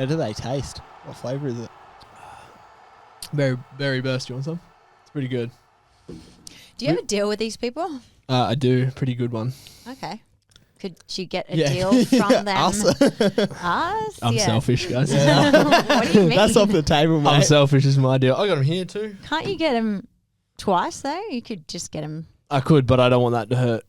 How do they taste? What flavour is it? Very, very best. You want some? It's pretty good. Do you ever deal with these people? I do. Pretty good one. Okay. Could you get a deal from them? Us? I'm selfish, guys. What do you mean? That's off the table, mate. I'm selfish. This is my deal. I got them here too. Can't you get them twice though? You could just get them. I could, but I don't want that to hurt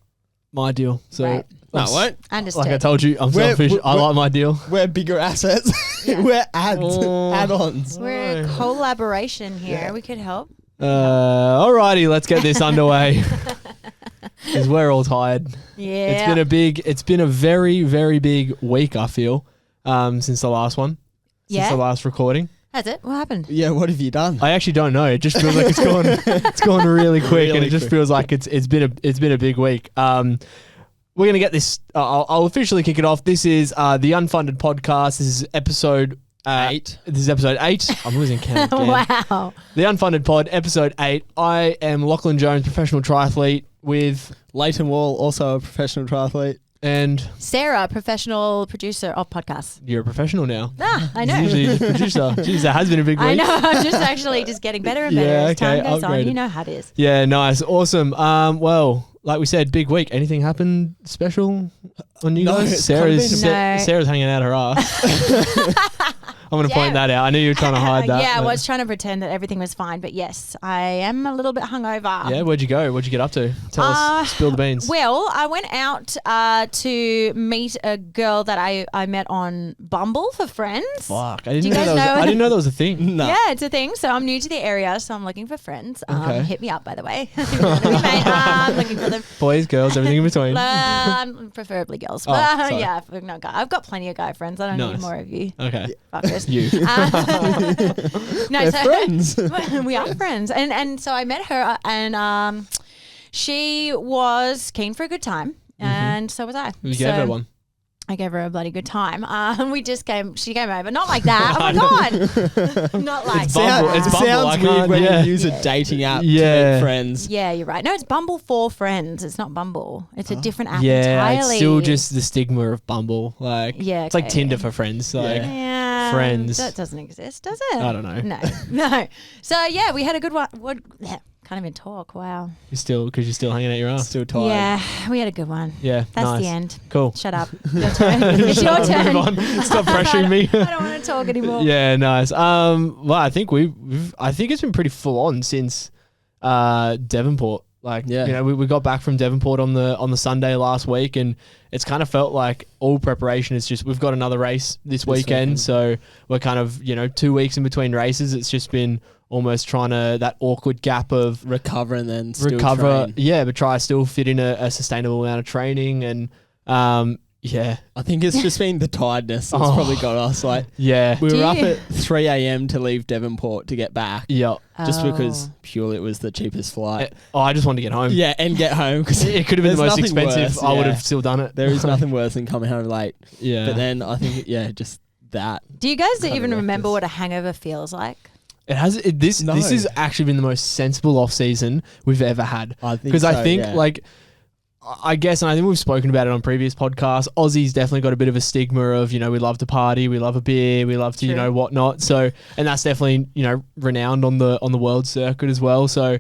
my deal. So Right. No, it won't. Understood. like I told you, I'm selfish. I like my deal. We're bigger assets. We're add-ons. We're a collaboration here. We could help. Alrighty, let's get this underway. Because we're all tired. Yeah. It's been a very, very big week, I feel, since the last one. Since the last recording. That's it. What happened? Yeah, what have you done? I actually don't know. It just feels like it's gone really quick, and it just feels like it's been a big week. We're gonna get this. I'll officially kick it off. This is the Unfunded podcast. This is episode 8. This is episode 8. I'm losing count again. Wow. The Unfunded pod, episode 8. I am Lachlan Jones, professional triathlete, with Leighton Wall, also a professional triathlete. And Sarah, professional producer of podcasts. You're a professional now. I know. Usually just producer. Jeez, that has been a big week. I know. I'm just actually just getting better and better as time goes on. You know how it is. Yeah, nice. Awesome. Well, like we said, big week. Anything happened special on you guys? Sarah's hanging out her ass. I'm going to point that out. I knew you were trying to hide that. Yeah, I was trying to pretend that everything was fine. But yes, I am a little bit hungover. Yeah, where'd you go? What'd you get up to? Tell us. Spill the beans. Well, I went out to meet a girl that I met on Bumble for friends. Fuck. I didn't know that was a thing. No. Yeah, it's a thing. So I'm new to the area, so I'm looking for friends. Okay. Hit me up, by the way. I'm looking for them. Boys, girls, everything in between. Preferably girls. Sorry. Yeah, no, I've got plenty of guy friends. I don't need more of you. Okay. Fuckers. You. No, friends. We are friends. And so I met her and she was keen for a good time. And so was I. You gave her one. I gave her a bloody good time. She came over. Not like that. Oh my God. Not like It's Bumble. that. It's Bumble. Sounds weird when you use a dating app to meet friends. Yeah, you're right. No, it's Bumble for friends. It's not Bumble. It's a different app Yeah, entirely. it's still just the stigma of Bumble. Like, Yeah, it's like okay. Tinder for friends. Like, Yeah, friends. That doesn't exist, does it? I don't know. No. So yeah, we had a good one. Can't even talk. Wow. you're still hanging out your ass. Still tired. Yeah, we had a good one. Yeah, That's nice. the end. Cool. Shut up. Your turn. It's your turn. Move on. Stop pressuring me. I don't want to talk anymore. Yeah, nice. Well, I think I think it's been pretty full on since Devonport. Like, Yeah. you know, we got back from Devonport on the Sunday last week, and it's kind of felt like all preparation is just, we've got another race this weekend, so we're kind of, 2 weeks in between races. It's just been almost trying to, that awkward gap of recover and then still train. Yeah, but try to still fit in a sustainable amount of training. And yeah, I think it's just been the tiredness that's probably got us. Like, yeah, we were up at 3 a.m. to leave Devonport to get back. Yeah. Just because purely it was the cheapest flight. I just wanted to get home. Yeah, and get home. Because it could have been the most expensive. I would have still done it. There is nothing worse than coming home late. Yeah. But then I think, just that. Do you guys even remember what a hangover feels like? It has. This has actually been the most sensible off season we've ever had. I think because I think I guess, and I think we've spoken about it on previous podcasts, Aussies definitely got a bit of a stigma of, we love to party, we love a beer, we love to, whatnot. So, and that's definitely, renowned on the world circuit as well. So,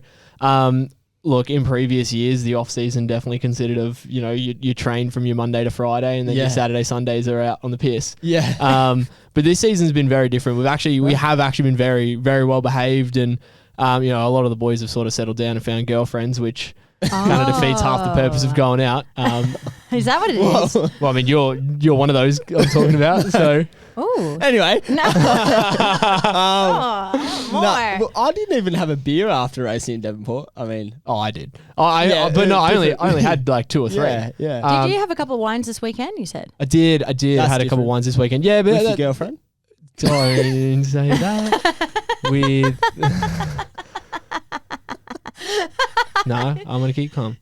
look, in previous years, the off season definitely considered of, you train from your Monday to Friday, and then your Saturday, Sundays are out on the piss. Yeah. But this season's been very different. We have actually been very, very well behaved, and a lot of the boys have sort of settled down and found girlfriends, which kind of defeats half the purpose of going out. Is that what it is? Well, I mean, you're one of those I'm talking about. So Ooh. Anyway. No. More. Well, I didn't even have a beer after racing in Devonport. I mean, I did. I only had like 2 or 3. Yeah. Did you have a couple of wines this weekend? You said. I did. I had a couple of wines this weekend. Yeah, but with your girlfriend. Don't say that. With. No, I'm gonna keep calm.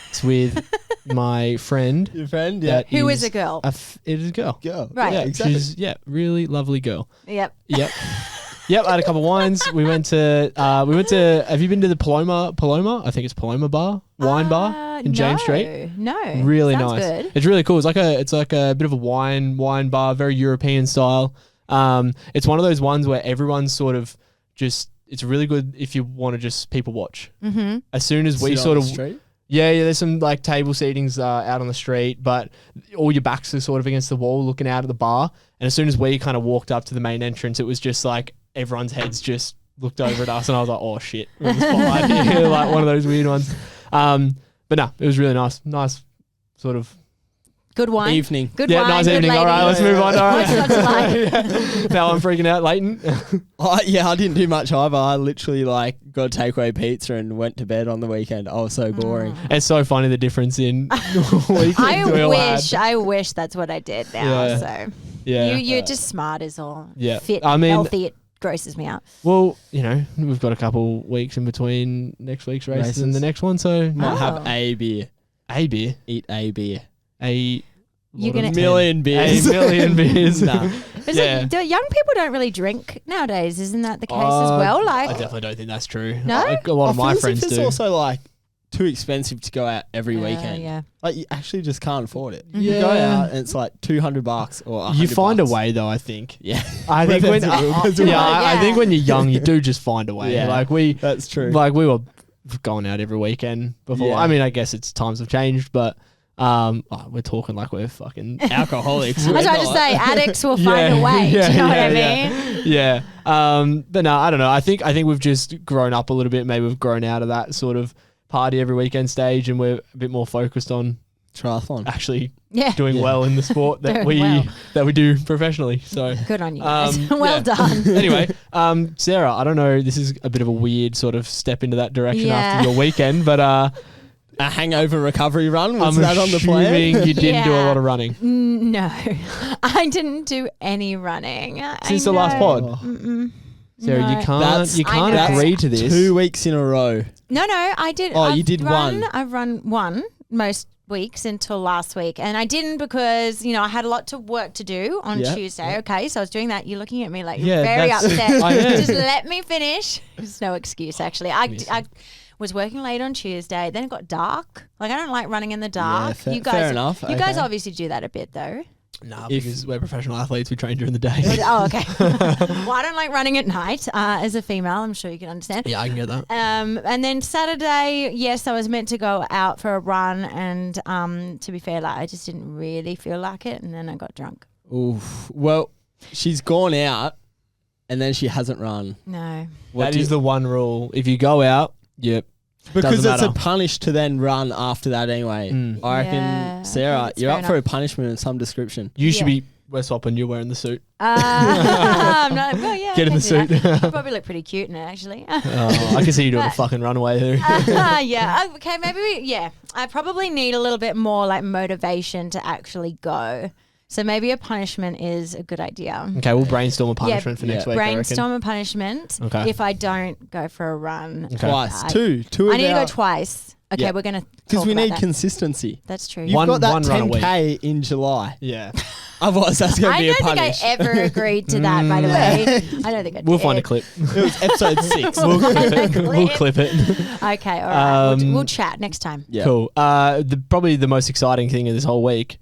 It's with my friend. Your friend, yeah. Who is a girl? It is a girl. Right. Yeah, exactly. She's really lovely girl. Yep. Yep. I had a couple of wines. We went to. Have you been to the Paloma? I think it's Paloma Bar, wine bar in James Street. No. Really Sounds nice. Good. It's really cool. It's like a bit of a wine bar, very European style. It's one of those ones where everyone's sort of just, it's really good if you want to just people watch. Mm-hmm. As soon as we Sit on sort the of, street? yeah, there's some like table seatings out on the street, but all your backs are sort of against the wall looking out at the bar. And as soon as we kind of walked up to the main entrance, it was just like everyone's heads just looked over at us and I was like, oh shit, we're in the spotlight here, like one of those weird ones. But no, it was really nice. Nice sort of Good wine. Evening. Good yeah, wine. nice good evening. lady. All right, let's move on. All right. What's not to like? Yeah. Now I'm freaking out, Leighton. I didn't do much either. I literally like got a takeaway pizza and went to bed on the weekend. I was so boring. It's so funny the difference in weekends we all had. I wish that's what I did now. Yeah. So Yeah. you're just smart as all. Yeah. Fit, I mean- healthy. It grosses me out. Well, you know, we've got a couple weeks in between next week's races and the next one, so Might Oh. have a beer. a beer, Eat a beer. a You're lot of gonna- Million beers. a million beers. Nah. Is Yeah. it, young people don't really drink nowadays, isn't that the case as well? Like, I definitely don't think that's true. No? Like, a lot of my friends it's do. also like too expensive to go out every weekend. Yeah. Like you actually just can't afford it. Mhm. You go Yeah. out and it's like $200 or $100. You find a way, though. I think. Yeah, I think when That's a real- that's a yeah, real- I think when you're young, you do just find a way. Yeah. Like we that's true. Like we were going out every weekend before. Yeah. I mean, I guess it's times have changed, but we're talking like we're fucking Alcoholics. I was about to say, addicts will find a way. Do you know what I mean? Yeah. But no, I don't know. I think we've just grown up a little bit. Maybe we've grown out of that sort of party every weekend stage, and we're a bit more focused on Triathlon. actually Yeah. doing Yeah. well in the sport that Doing we well. that we do professionally. So. Good on you guys. well yeah. done. Anyway, Sarah, I don't know. This is a bit of a weird sort of step into that direction Yeah. after your weekend, but A hangover recovery run. Was I'm that on the plan? assuming you didn't do a Yeah. lot of running No, I didn't do any running. since I the last know. pod. Mm-mm. Sarah, No. you can't That's- you can't I know. agree to this. 2 weeks in a row. No, I did. Oh, I've you did one. I've run one most weeks until last week, and I didn't because I had a lot to work to do on Yeah, Tuesday. Okay, so I was doing that. You're looking at me like Yeah, you're very that's- upset. I am. Just let me finish. There's no excuse actually. I was working late on Tuesday. Then it got dark. Like I don't like running in the dark. Yeah, fair enough. You guys Okay. obviously do that a bit though. Nah, If- because we're professional athletes, we train during the day. Oh, okay. Well, I don't like running at night. As a female, I'm sure you can understand. Yeah, I can get that. And then Saturday, yes, I was meant to go out for a run, and to be fair, like I just didn't really feel like it, and then I got drunk. Oof. Well, she's gone out and then she hasn't run. No, That is the one rule. If you go out, yep. Because Doesn't it's a matter. punish to then run after that anyway. Mm. I reckon, Yeah, Sarah, that's you're fair up for a enough. punishment of some description. You should Yeah. be. We're swapping. You're wearing the suit. I'm not. Well, yeah, Get in I the can do suit. that. You probably look pretty cute in it, actually. Oh, I can see you doing a But- fucking runaway here. Yeah. Okay. Maybe. I probably need a little bit more like motivation to actually go. So maybe a punishment is a good idea. Okay, we'll brainstorm a punishment for next week. Brainstorm a punishment Okay. if I don't go for a run. Okay. Twice. I- Two I need to go about- twice. Okay, Yeah. we're gonna Because we need that. consistency. That's true. You've One- got that one run a week. 10K in July. Yeah, Otherwise, that's going to I be a don't think I punish. ever agreed to that. By the way, I don't think I did. we'll find a clip. It was episode 6. We'll find a We'll clip. clip it. Okay, all right. Um, We'll chat next time. Yeah. Cool. Probably the most exciting thing of this whole week.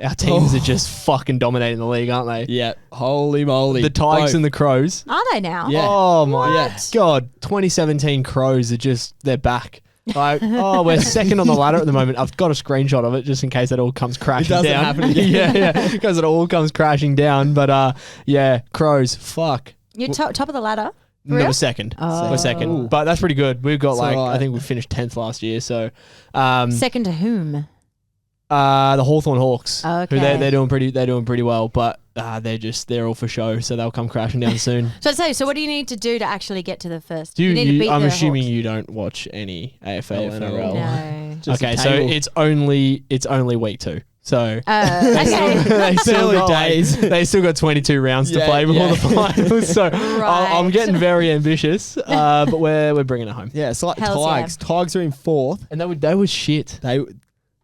Our teams are just fucking dominating the league, aren't they? Yeah. Holy moly. The Tigers and the Crows. Are they now? Yeah. Oh my What? god! 2017 Crows are they're back. Like, oh, we're second on the ladder at the moment. I've got a screenshot of it just in case it all comes crashing doesn't down. happen again. yeah, because it all comes crashing down. But yeah, Crows. Fuck. You're top of the ladder. For No, real? we're second. Oh. We're second, Ooh. but that's pretty good. We've got It's like alright. I think we finished 10th last year. So, Second to whom? the Hawthorn Hawks, who Okay. they're doing pretty well, but they're all for show, so they'll come crashing down soon. So I'd say, so what do you need to do to actually get to the first? Do you need to beat I'm the assuming Hawks. you don't watch any AFL and NRL. No. Just Okay, a so table. it's only week 2. So Okay. they still early got, like, days. they still got 22 rounds to Yeah, play before yeah. the finals. So I'm Right. getting very ambitious, but we're bringing it home. Yeah, it's like Hells yeah. Tigers. Tigers are in 4th. And they was shit. They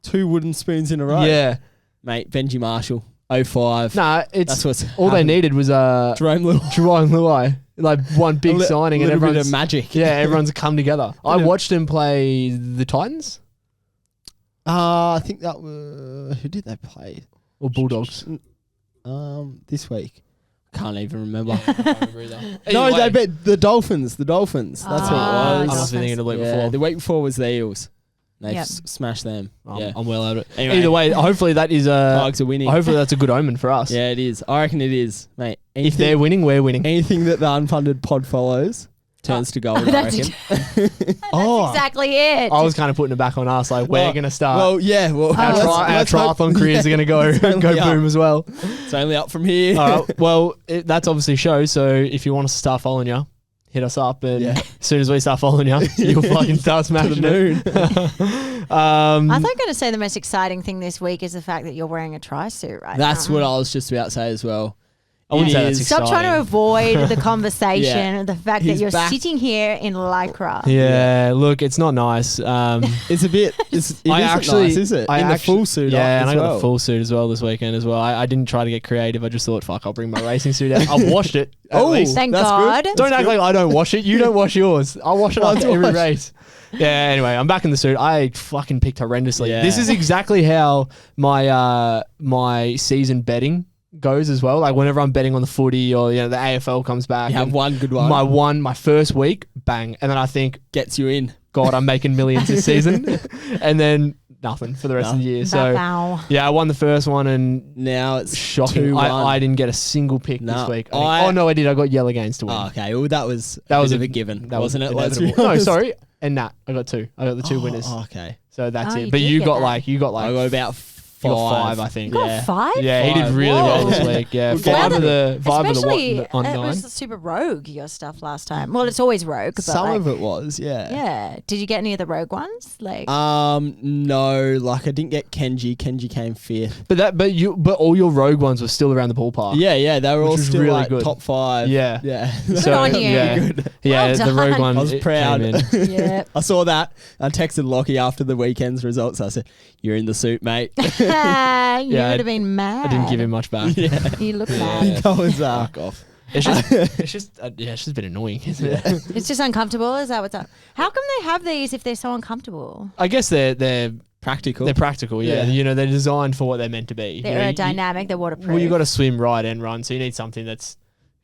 2 wooden spoons in a row. Yeah, Mate, Benji Marshall, 05. nah, That's it's what's all they happened. needed was Jerome Little. Jerome Luai, like one big signing, and little bit everyone's of magic. yeah, everyone's come together. I Yeah. watched him play the Titans I think that was... Who did they play? or Bulldogs. This week. Can't even remember. I can't remember either. No, Either way, they bet the Dolphins. The Dolphins. That's what it I was. must be thinking of the week Yeah, before. the week before was the Eels. They Yep. smashed them. Yeah. I'm well out of it. Anyway. Either way, hopefully that is Tigers are winning. hopefully that's a good omen for us. Yeah, it is. I reckon it is, mate. If they're winning, we're winning. anything that the Unfunded pod follows turns to gold, I That's reckon. Oh, exactly it. I was kind of putting it back on us. Like we're going to start. Well, yeah. Well, our let's hope- triathlon careers are going to go It's only up. boom as well. It's only up from here. All right. Well, that's obviously shows. So if you want us to start following you, hit us up, and Yeah. as soon as we start following you, you'll fucking start smashing moon. it. I thought going to say the most exciting thing this week is the fact that you're wearing a tri-suit right That's now. what I was just about to say as well. I wouldn't It say that's is. Stop trying to exciting. avoid the conversation Yeah. and the fact He's that you're back. sitting here in lycra. Yeah, look, it's not nice. It's a bit. It isn't nice, is it? I In the actually- full suit. Yeah, and as I got well. the full suit as well this weekend as well. I didn't try to get creative. I just thought, fuck, I'll bring my racing suit out. I've washed it. At Oh, least. Thank That's God. good. Don't act like I don't wash it. You don't wash yours. I wash it Mine's after every washed. race. Yeah, anyway, I'm back in the suit. I fucking picked horrendously. Yeah. This is exactly how my season betting goes as well. Like whenever I'm betting on the footy or the AFL comes back. You have and one good one. my first week, bang. And then I think, Gets you in. God, I'm making millions this season. And then nothing for the rest of the year. So Wow. yeah, I won the first one and Now it's shocking. 2-1. I didn't get a single pick No. this week. I- Oh no, I did. I got Yellow Games to win. Oh, okay. Well, that was That was a bit of a given, That wasn't it? Let's be inevitable. No, honest. sorry. And Nat, I got two. I got the two winners. Oh, okay. So that's Oh, it. you But did you get got that. like I got about you got five, I You think. got Yeah. 5? Yeah, he did Five. really well this Whoa. week. Yeah, Well, five yeah, of the Especially, what, on it nine. was super rogue, your stuff last time. Well, it's always rogue. But Some like, of it was, yeah. Yeah. Did you get any of the rogue ones? Like, No, like I didn't get Kenji. Kenji came fifth. But all your rogue ones were still around the ballpark. Yeah, they were Which all was still really like good. top 5. Yeah. Yeah. Good on you. Yeah, Good. yeah. Well the rogue done. one. I was it proud. came in. yeah. I saw that. I texted Lockie after the weekend's results. I said, "You're in the suit, mate." you Yeah, would have been mad. I didn't give him much back. yeah. You look Yeah. mad. That was Fuck off. It's just a bit annoying, isn't it? It's just uncomfortable. Is that what's up? How come they have these if they're so uncomfortable? I guess they're practical. They're practical, yeah. Yeah. They're designed for what they're meant to be. They're You aerodynamic. They're waterproof. well, you got to swim, ride, and run, so you need something that's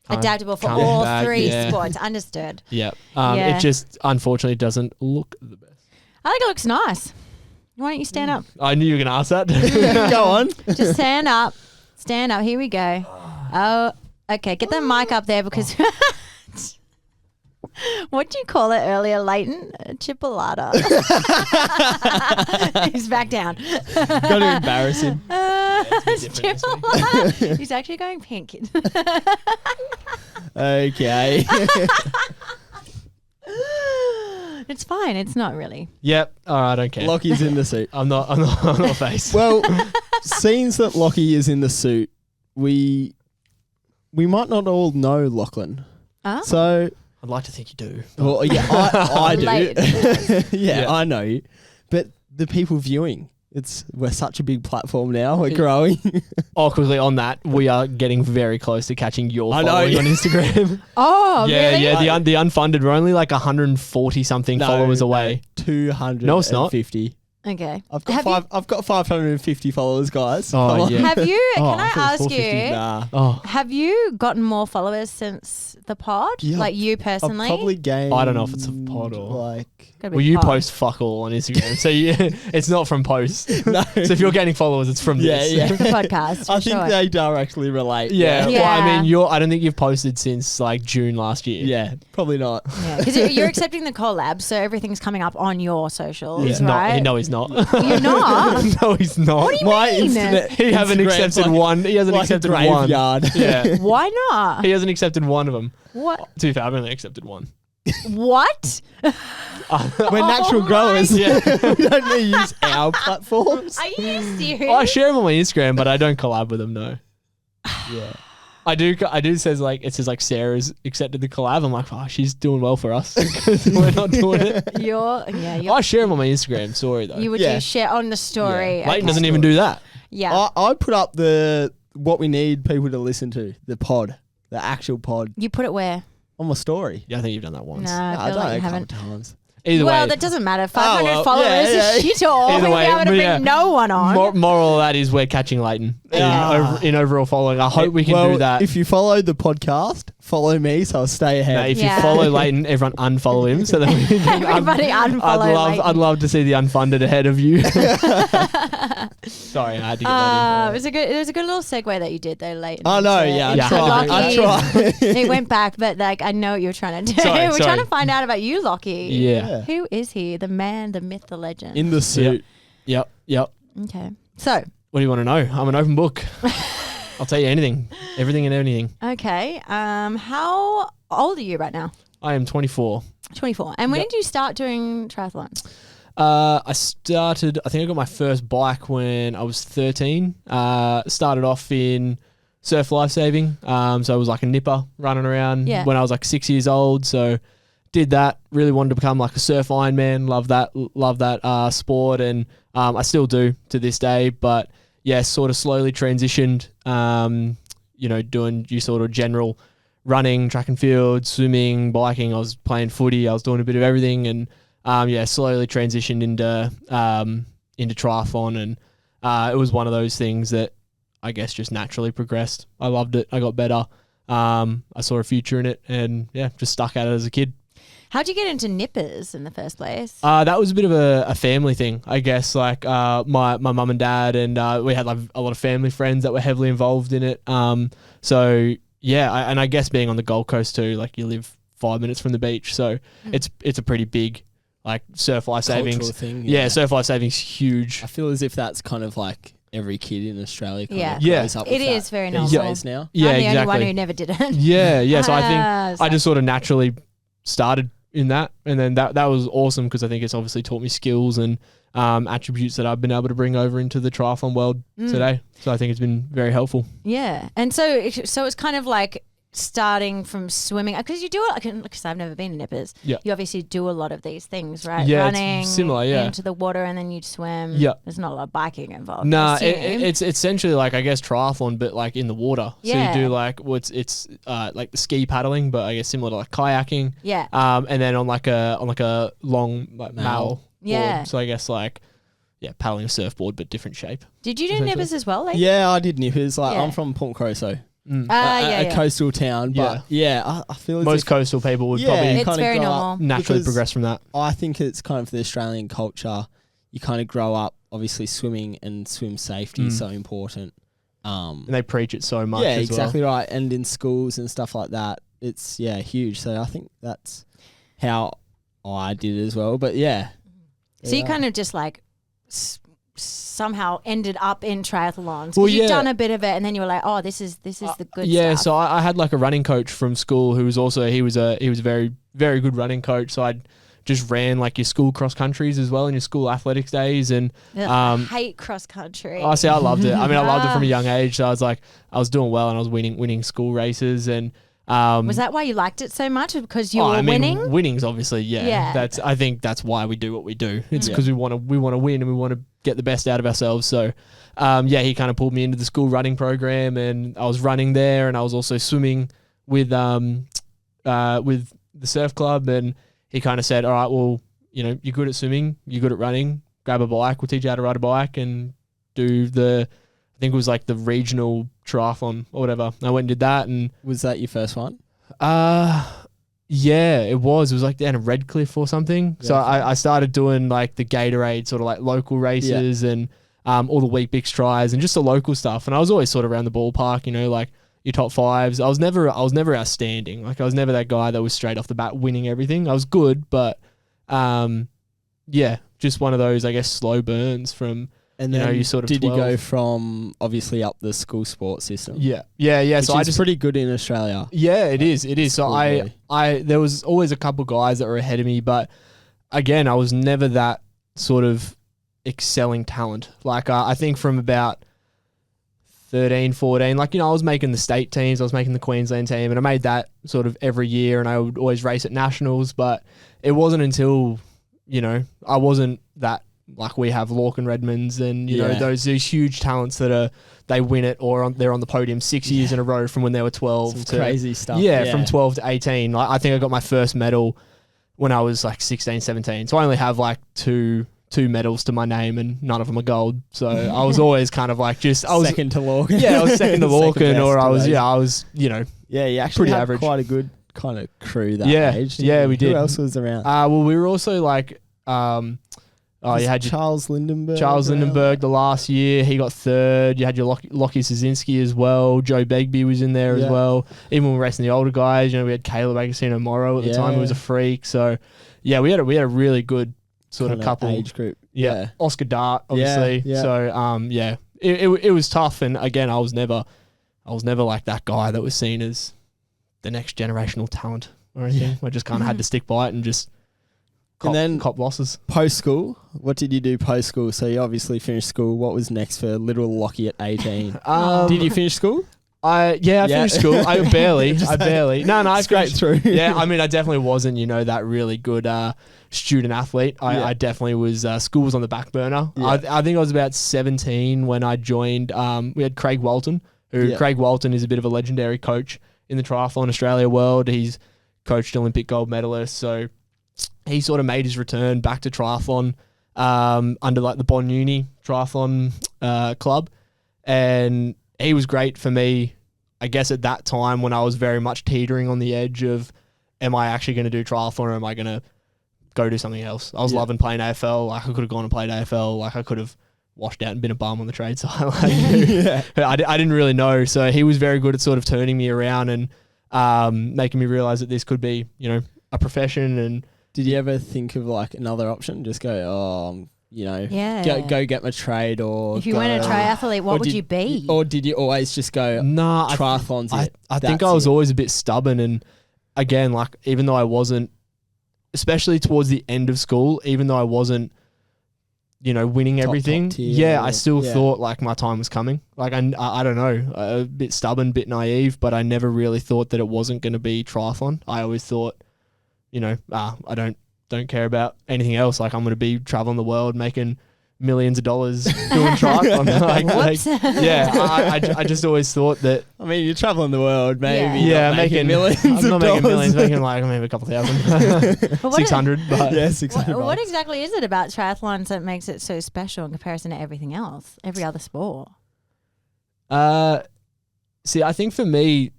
adaptable for can't all back, 3 yeah. sports. Understood. Yeah. Yeah. It just unfortunately doesn't look the best. I think it looks nice. Why don't you stand up? I knew you were going to ask that. Go on. Just stand up. Stand up. Here we go. Oh, okay. Get the mic up there because. What did you call it earlier, Leighton? Chipolata. He's back down. Got to embarrass him. It's chipolata. He's actually going pink. Okay. It's fine. It's not really. Yep. All right. I don't care. Lockie's in the suit. I'm not face. Well, seems that Lockie is in the suit, we might not all know Lachlan. Oh. So, I'd like to think you do. well, yeah, I do. Late. yeah, Yeah. I know you. But the people viewing, we're such a big platform now. We're growing. Oh, quickly on that, we are getting very close to catching your I know. following on Instagram. Oh, yeah, really? yeah. The unfunded, we're only like 140 something followers away. 250. No, it's not. Okay. I've got Have I've got 550 followers, guys. Oh, Come on. yeah. Have you? Oh, Can I I thought it was ask you? 450. Nah. Oh, Have you gotten more followers since the pod? Yeah, Like you I've personally? probably gained. I don't know if it's a pod or- like. Gotta be well, you pod. post fuck all on Instagram, so it's not from posts. No. So if you're gaining followers, it's from Yeah, this. yeah. the podcast. For I think sure. they do actually relate. Yeah. Yeah. Well, I mean, I don't think you've posted since like June last year. Yeah, probably not. Yeah, because you're accepting the collab, so everything's coming up on your socials, He's not. right? No, he's not. You're not. No, he's not. What do you My mean? internet. He hasn't Instagram's accepted like, one. He hasn't like accepted a one. graveyard. Yeah. Why not? He hasn't accepted one of them. What? To be fair, I've only accepted one. What? We're natural my growers. Yeah. We don't need to use our platforms. Are you serious? I share them on my Instagram, but I don't collab with them. No. Yeah. I do. It says like Sarah's accepted the collab. I'm like, oh, she's doing well for us. We're not doing it. You're I share them on my Instagram. Sorry though. you would Yeah. do share on the story. Leighton Okay. doesn't even do that. Yeah. I put up what we need people to listen to, the pod, the actual pod, You put it where? on my story. Yeah, I think you've done that once. No, I I've feel done like it you a couple haven't. times. Either Well, way, that doesn't matter. 500 well, followers yeah. is shit all. Either We'll way, be able to but bring yeah. no one on. moral of that is we're catching Leighton in overall following. I hope we can well, do that. If you follow the podcast, follow me, so I'll stay ahead. No, if Yeah. you follow Leighton, everyone unfollow him so that we can. Everybody unfollow Leighton. I'd love to see the Unfunded ahead of you. Sorry, I had to get that in. It was a good little segue that you did there, Leighton. I know, yeah, Yeah. I try. It went back, but like I know what you're trying to do. Sorry, We're sorry. trying to find out about you, Lockie. Yeah. Who is he? The man, the myth, the legend. In the suit. Yep. Okay. So, What do you want to know? I'm an open book. I'll tell you anything, everything and anything. okay. How old are you right now? I am 24. 24. And when Yep. did you start doing triathlons? I think I got my first bike when I was 13. Started off in surf lifesaving. So I was like a nipper running around when I was like 6 years old. So did that, really wanted to become like a surf Ironman. Love that sport. And I still do to this day, but yeah, sort of slowly transitioned, doing your sort of general running, track and field, swimming, biking. I was playing footy. I was doing a bit of everything, and slowly transitioned into triathlon. And it was one of those things that I guess just naturally progressed. I loved it. I got better. I saw a future in it, and yeah, just stuck at it as a kid. How'd you get into nippers in the first place? That was a bit of a family thing, I guess. Like my mum and dad, and we had like a lot of family friends that were heavily involved in it. So yeah, I guess being on the Gold Coast too, like you live 5 minutes from the beach, so it's a pretty big like surf life savings Cultural thing. Yeah, surf life savings huge. I feel as if that's kind of like every kid in Australia kind Yeah. of Yeah. grows up It with is that very these normal. days now. Yeah, I'm the exactly. only one who never did it. Yeah. So I think So- I just sort of naturally started in that, and then that was awesome because I think it's obviously taught me skills and attributes that I've been able to bring over into the triathlon world today. So I think it's been very helpful. Yeah. And so it's kind of like starting from swimming, because you do it, because I've never been in nippers. Yeah. You obviously do a lot of these things, right? Yeah, it's Running similar, yeah. into the water and then you swim. Yeah. There's not a lot of biking involved. Nah, I assume. it's essentially like I guess triathlon, but like in the water. Yeah. So you do like it's like the ski paddling, but I guess similar to like kayaking. Yeah. And then on like a long like mal. Yeah. board. So I guess like paddling a surfboard but different shape. Did you do essentially. nippers as well? Like? Yeah, I did nippers. Like Yeah. I'm from Port Corozo, Yeah. a coastal town. But I feel as Most if coastal people would Yeah. probably It's kinda very grow up normal. naturally because progress from that. I think it's kind of the Australian culture. You kind of grow up, obviously swimming and swim safety is so important. And they preach it so much Yeah, as exactly right. And in schools and stuff like that, it's huge. So I think that's how I did it as well. But yeah. So you kind of just like somehow ended up in triathlons. Well, You've yeah. done a bit of it, and then you were like, "Oh, this is the good Yeah, stuff." so I had like a running coach from school who was also he was a very, very good running coach. So I just ran like your school cross countries as well in your school athletics days. And I hate cross country. I loved it. I mean, I loved it from a young age. So I was doing well and I was winning school races. And Was that why you liked it so much? Because you were winning? Winning's obviously, Yeah. I think that's why we do what we do. It's because we want to win and we want to get the best out of ourselves. So, he kind of pulled me into the school running program, and I was running there, and I was also swimming with the surf club, and he kind of said, "All right, well, you're good at swimming, you're good at running. Grab a bike. We'll teach you how to ride a bike and do I think it was like the regional triathlon or whatever." I went and did that, and Was that your first one? yeah, it was. It was like down in Redcliffe or something. Yeah, So okay. I started doing like the Gatorade sort of like local races and all the Wheat Bix tries and just the local stuff. And I was always sort of around the ballpark, like your top fives. I was never outstanding. Like I was never that guy that was straight off the bat winning everything. I was good, but just one of those, I guess, slow burns from. And then you sort of did 12. you go from obviously up the school sports system? Yeah. Which So I is just pretty good in Australia. Yeah, it is. It is. So Schoolboy. there was always a couple guys that were ahead of me, but again, I was never that sort of excelling talent. Like I think from about 13, 14, like, I was making the state teams, I was making the Queensland team, and I made that sort of every year, and I would always race at nationals, but it wasn't until, I wasn't that, like we have Lorcan Redmonds and, those huge talents that they win it or they're on the podium 6 years in a row from when they were 12 Some to crazy stuff. from 12 to 18. Like, I think I got my first medal when I was like 16, 17. So I only have like two medals to my name and none of them are gold. So I was always kind of like I was second to Lorcan. Yeah, I was second to Lorcan, or I was you actually pretty had average. quite a good kind of crew that age. Yeah, we did. Who else was around? Well, we were also like you had Charles Lindenberg. The last year, he got third. You had your Lockie Szynski as well. Joe Begbie was in there as well. Even when we were racing the older guys, we had Caleb Agostino Morrow at the time, who was a freak. So yeah, we had a really good sort of couple age group. Yeah. Oscar Dart, obviously. Yeah. So it was tough, and again, I was never like that guy that was seen as the next generational talent or anything. I just kind of had to stick by it and just cop losses. Post school, what did you do post school? So you obviously finished school. What was next for little Lockie at 18? Did you finish school? I finished school. I barely. No, I scraped through. Yeah, I mean, I definitely wasn't, that really good student athlete. I definitely was. School was on the back burner. Yeah. I think I was about 17 when I joined. We had Craig Walton, Craig Walton is a bit of a legendary coach in the Triathlon Australia world. He's coached Olympic gold medalists, so he sort of made his return back to triathlon under like the Bonn Uni Triathlon club, and he was great for me, I guess, at that time when I was very much teetering on the edge of, am I actually going to do triathlon or am I going to go do something else? I was loving playing AFL. Like, I could have gone and played AFL. Like, I could have washed out and been a bum on the trade side. I didn't really know. So he was very good at sort of turning me around and making me realize that this could be, a profession. And did you ever think of like another option? Just go, go get my trade, or if you weren't a triathlete, what would you be? Or did you always just go, triathlon's it? I think I was always a bit stubborn, and again, like, even though I wasn't, especially towards the end of school, even though I wasn't, winning everything, I still thought like my time was coming. Like, I don't know, a bit stubborn, bit naive, but I never really thought that it wasn't going to be triathlon. I always thought, I don't care about anything else. Like, I'm going to be traveling the world, making millions of dollars doing triathlon. I just always thought that. I mean, you're traveling the world, maybe. Yeah, making millions. I'm not making millions, making like maybe a couple thousand, 600. But yeah, 600. What exactly is it about triathlons that makes it so special in comparison to everything else, every other sport? See, I think for me,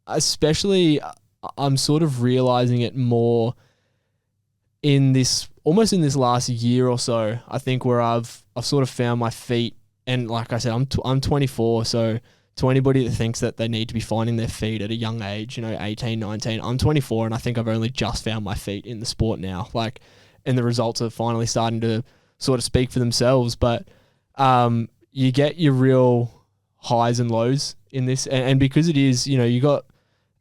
especially, I'm sort of realizing it more almost in this last year or so. I think where I've sort of found my feet, and like I said, I'm 24, so to anybody that thinks that they need to be finding their feet at a young age, 18, 19, I'm 24, and I think I've only just found my feet in the sport now. Like, and the results are finally starting to sort of speak for themselves. But you get your real highs and lows in this, and because it is, you got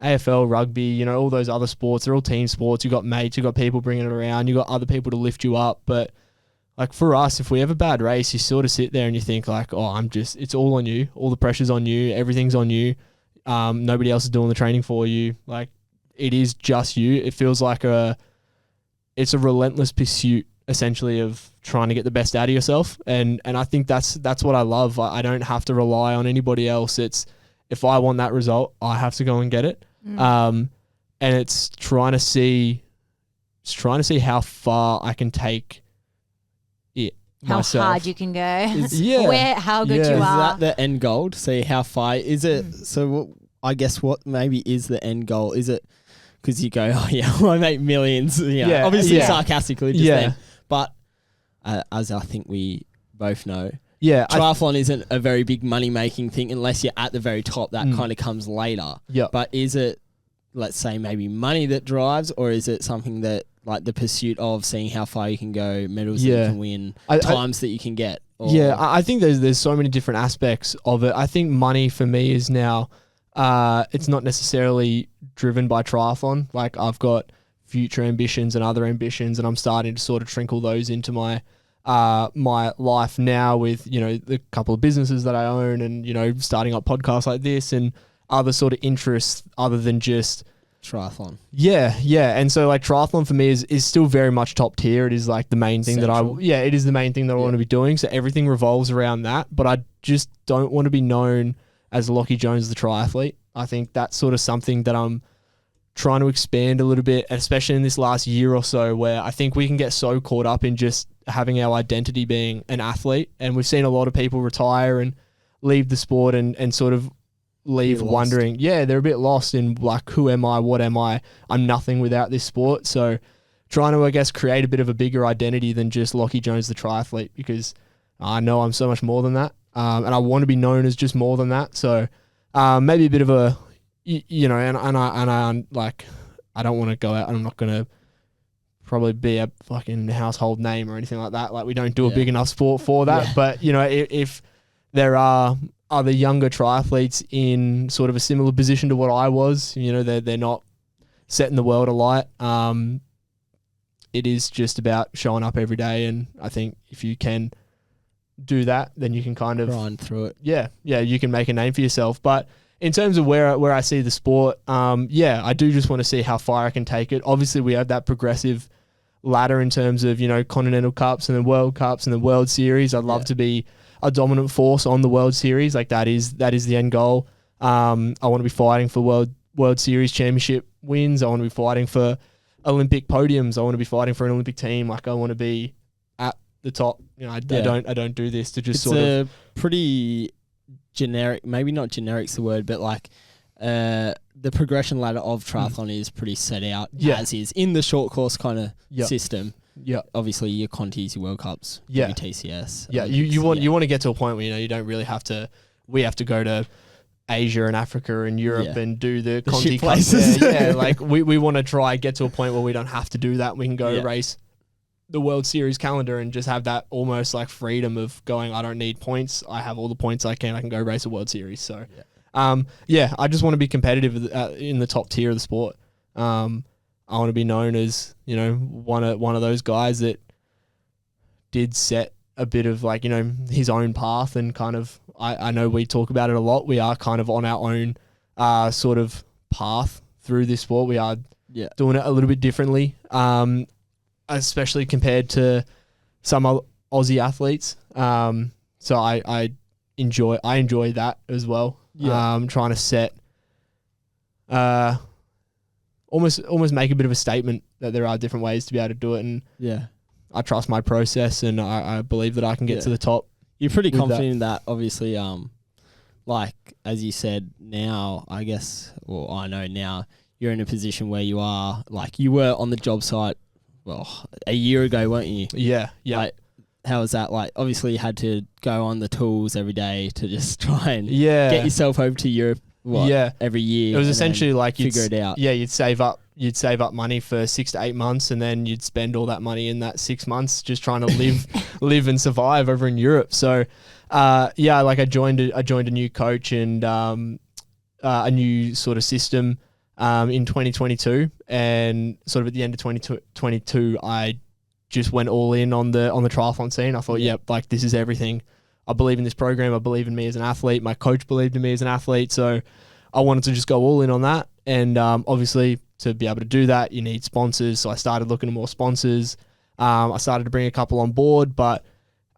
AFL, rugby, all those other sports, they're all team sports. You got mates, you got people bringing it around, you got other people to lift you up. But like, for us, if we have a bad race, you sort of sit there and you think like, it's all on you. All the pressure's on you. Everything's on you. Nobody else is doing the training for you. Like, it is just you. It feels like it's a relentless pursuit, essentially, of trying to get the best out of yourself. And I think that's what I love. I don't have to rely on anybody else. It's, if I want that result, I have to go and get it. And it's trying to see how far I can take it myself. How hard you can go. How good you Is are. that the end goal? To see how far is it? So I guess what maybe is the end goal? Is it because you go, I make millions? Obviously sarcastically just then. But as I think we both know, triathlon isn't a very big money-making thing unless you're at the very top. That kind of comes later. Yeah. But is it, let's say, maybe money that drives, or is it something that, like, the pursuit of seeing how far you can go, medals that you can win, times that you can get? I think there's so many different aspects of it. I think money for me is now, it's not necessarily driven by triathlon. Like, I've got future ambitions and other ambitions, and I'm starting to sort of trickle those into my life now with, the couple of businesses that I own and, starting up podcasts like this and other sort of interests other than just triathlon. Yeah. And so, like, triathlon for me is still very much top tier. It is like the main thing it is the main thing that I want to be doing. So everything revolves around that, but I just don't want to be known as Lockie Jones, the triathlete. I think that's sort of something that I'm trying to expand a little bit, especially in this last year or so, where I think we can get so caught up in just having our identity being an athlete. And we've seen a lot of people retire and leave the sport and sort of leave wondering, they're a bit lost in like, who am I? What am I? I'm nothing without this sport. So trying to, I guess, create a bit of a bigger identity than just Lockie Jones, the triathlete, because I know I'm so much more than that. And I want to be known as just more than that. So maybe a bit of a, and like, I don't want to go out. I'm not going to probably be a fucking household name or anything like that. Like, we don't do a big enough sport for that. Yeah. But, if there are other younger triathletes in sort of a similar position to what I was, they're not setting the world alight. It is just about showing up every day. And I think if you can do that, then you can kind of grind through it. Yeah, you can make a name for yourself. But in terms of where I see the sport, I do just want to see how far I can take it. Obviously, we have that progressive ladder in terms of, Continental Cups and then World Cups and the World Series. I'd love to be a dominant force on the World Series. Like, that is the end goal. I want to be fighting for World Series championship wins. I want to be fighting for Olympic podiums. I want to be fighting for an Olympic team. Like, I want to be at the top. I don't do this to just it's pretty generic, maybe not generic's the word, but like the progression ladder of triathlon is pretty set out as is in the short course kind of system. Yeah, obviously your Contis, your World Cups, your TCS. Yeah, you want to get to a point where you don't really have to. We have to go to Asia and Africa and Europe and do the Conti places. Like we want to try get to a point where we don't have to do that. We can go race the World Series calendar and just have that almost like freedom of going, I don't need points. I have all the points I can go race a World Series. So, I just want to be competitive in the top tier of the sport. I want to be known as, one of those guys that did set a bit of like, his own path and kind of, I know we talk about it a lot. We are kind of on our own sort of path through this sport. We are doing it a little bit differently. Especially compared to some Aussie athletes. So I enjoy that as well. Trying to set, almost make a bit of a statement that there are different ways to be able to do it. And I trust my process and I believe that I can get to the top. You're pretty confident in that, obviously. Like, as you said, now, I guess, or I know now, you're in a position where you are, like, you were on the job site, a year ago, weren't you? Yeah. Like, how was that? Like, obviously you had to go on the tools every day to just try and get yourself over to Europe every year. It was essentially like figure it out. Yeah, you'd save up money for 6 to 8 months and then you'd spend all that money in that 6 months just trying to live and survive over in Europe. So like I joined a new coach and a new sort of system in 2022, and sort of at the end of 2022, I just went all in on the triathlon scene. I thought, like, this is everything. I believe in this program. I believe in me as an athlete. My coach believed in me as an athlete. So I wanted to just go all in on that. And obviously, to be able to do that, you need sponsors. So I started looking at more sponsors. I started to bring a couple on board, but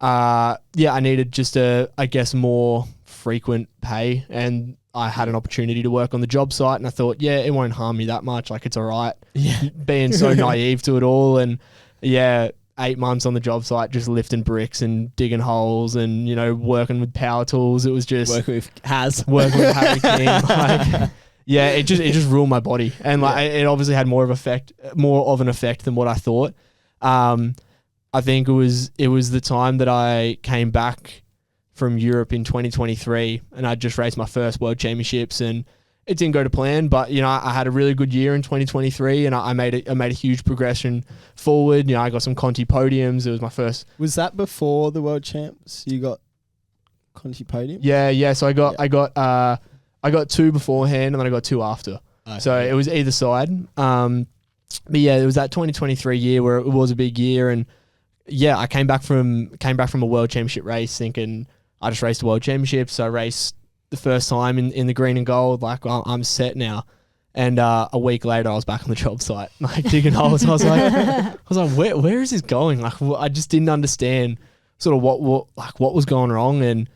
I needed just more frequent pay, and I had an opportunity to work on the job site, and I thought, it won't harm me that much. Like, it's all right. Yeah. Being so naive to it all. And 8 months on the job site, just lifting bricks and digging holes and, working with power tools. It was just working with Harry King. Like, it just ruined my body. And it obviously had more of an effect than what I thought. I think it was the time that I came back from Europe in 2023, and I just raced my first World Championships, and it didn't go to plan. But I had a really good year in 2023, and I made a huge progression forward. I got some Conti podiums. It was my first. Was that before the World Champs? You got Conti podium? Yeah. So I got 2 beforehand, and then I got 2 after. Okay. So it was either side. But it was that 2023 year where it was a big year, and I came back from a World Championship race thinking I just raced the World Championships. So I raced the first time in the green and gold, like, I'm set now. And a week later, I was back on the job site, like, digging holes. I was like, where is this going? Like, I just didn't understand sort of what was going wrong. And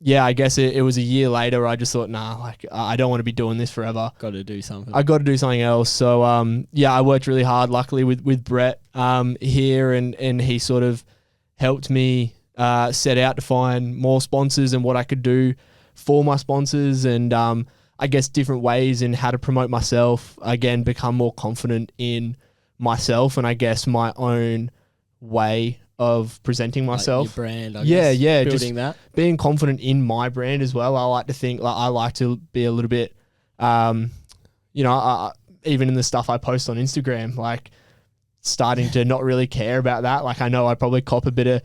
I guess it was a year later where I just thought, nah, like I don't want to be doing this forever. Got to do something. I got to do something else. So I worked really hard, luckily with Brett here, and he sort of helped me set out to find more sponsors and what I could do for my sponsors, and I guess different ways in how to promote myself. Again, become more confident in myself and I guess my own way of presenting myself. Like your brand, I guess. Building just that. Being confident in my brand as well. I like to think, like, I like to be a little bit, even in the stuff I post on Instagram, like starting to not really care about that. Like, I know I probably cop a bit of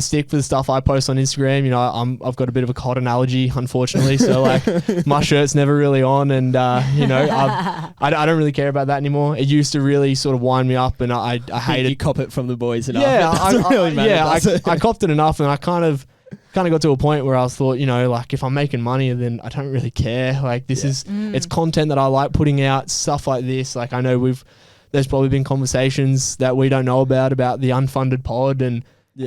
stick for the stuff I post on Instagram. You know, I've got a bit of a cotton allergy, unfortunately. So like my shirt's never really on, and I don't really care about that anymore. It used to really sort of wind me up, and I hated. You cop it from the boys enough. Yeah, it doesn't really matter. I copped it enough, and I kind of got to a point where I thought, like if I'm making money, then I don't really care. Like this is it's content that I like putting out, stuff like this. Like I know there's probably been conversations that we don't know about the Unfunded pod, and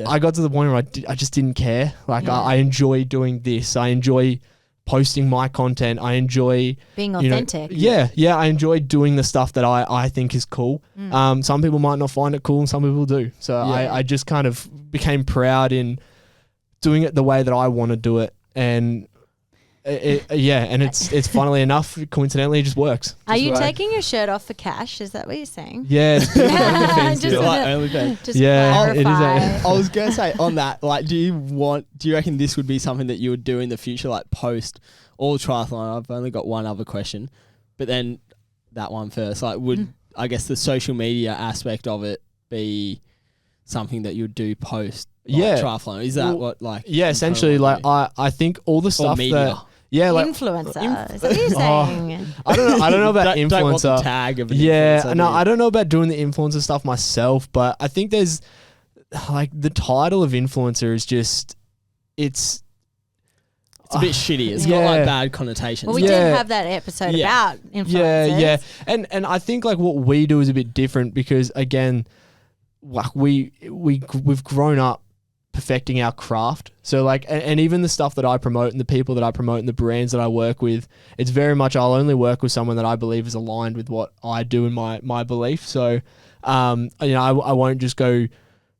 I got to the point where I just didn't care. Like I enjoy doing this. I enjoy posting my content. I enjoy being authentic. I enjoy doing the stuff that I think is cool. Some people might not find it cool, and some people do. So I just kind of became proud in doing it the way that I want to do it, and it's funnily enough, coincidentally, it just works. Are you taking your shirt off for cash? Is that what you're saying? Yeah, it's just clarify. I was gonna say on that, like, do you reckon this would be something that you would do in the future, like post all triathlon? I've only got one other question, but then that one first. Like, would I guess the social media aspect of it be something that you would do post? Triathlon, is that what like? Yeah, essentially, like I think all the stuff that. Yeah, like influencer. Is that what you're saying? I don't know about influencer. Don't want the tag of an influencer. No, I don't know about doing the influencer stuff myself, but I think there's like the title of influencer is just it's a bit shitty. It's got like bad connotations. Well, we did have that episode about influencers. And I think like what we do is a bit different because again, like we've grown up perfecting our craft. So like, and even the stuff that I promote and the people that I promote and the brands that I work with, it's very much, I'll only work with someone that I believe is aligned with what I do and my belief. So, I won't just go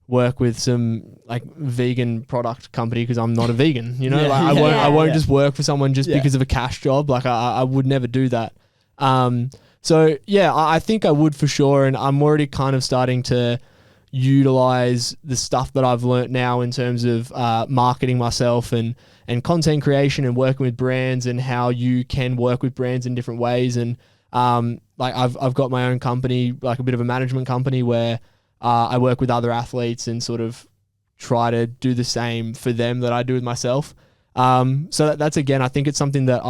work with some like vegan product company because I'm not a vegan, I won't just work for someone just because of a cash job. Like I would never do that. I think I would for sure. And I'm already kind of starting to utilize the stuff that I've learnt now in terms of marketing myself and content creation and working with brands and how you can work with brands in different ways. And like I've got my own company, like a bit of a management company where I work with other athletes and sort of try to do the same for them that I do with myself. So that's again, I think it's something that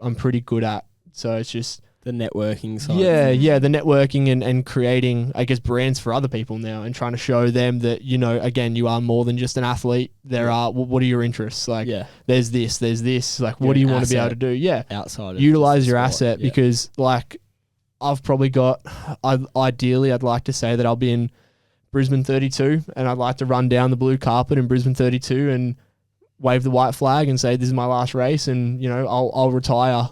I'm pretty good at. So it's just the networking side. The networking and creating, I guess, brands for other people now and trying to show them that, again, you are more than just an athlete. There are, what are your interests? Like, there's this, like, what do you want to be able to do? Yeah. Outside of utilize your asset because, like, I've probably ideally, I'd like to say that I'll be in Brisbane 32 and I'd like to run down the blue carpet in Brisbane 32 and wave the white flag and say, this is my last race and, I'll retire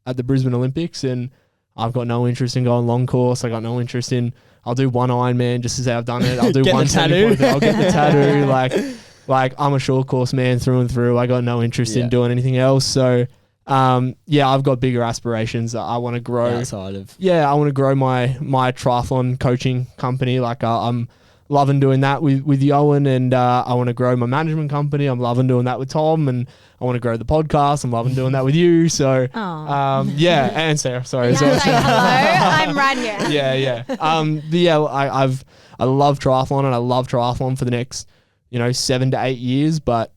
at the Brisbane Olympics, and I've got no interest in going long course. I got no interest in. I'll do one Ironman just to say I've done it. I'll do one tattoo. I'll get the tattoo. Like I'm a short course man through and through. I got no interest in doing anything else. So, I've got bigger aspirations. I want to grow outside of. I want to grow my triathlon coaching company. Like I'm loving doing that with Yoan, and I want to grow my management company. I'm loving doing that with Tom, and I want to grow the podcast. I'm loving doing that with you. So, and Sarah. Sorry. Hello, I'm right here. I love triathlon, and I love triathlon for the next, 7 to 8 years. But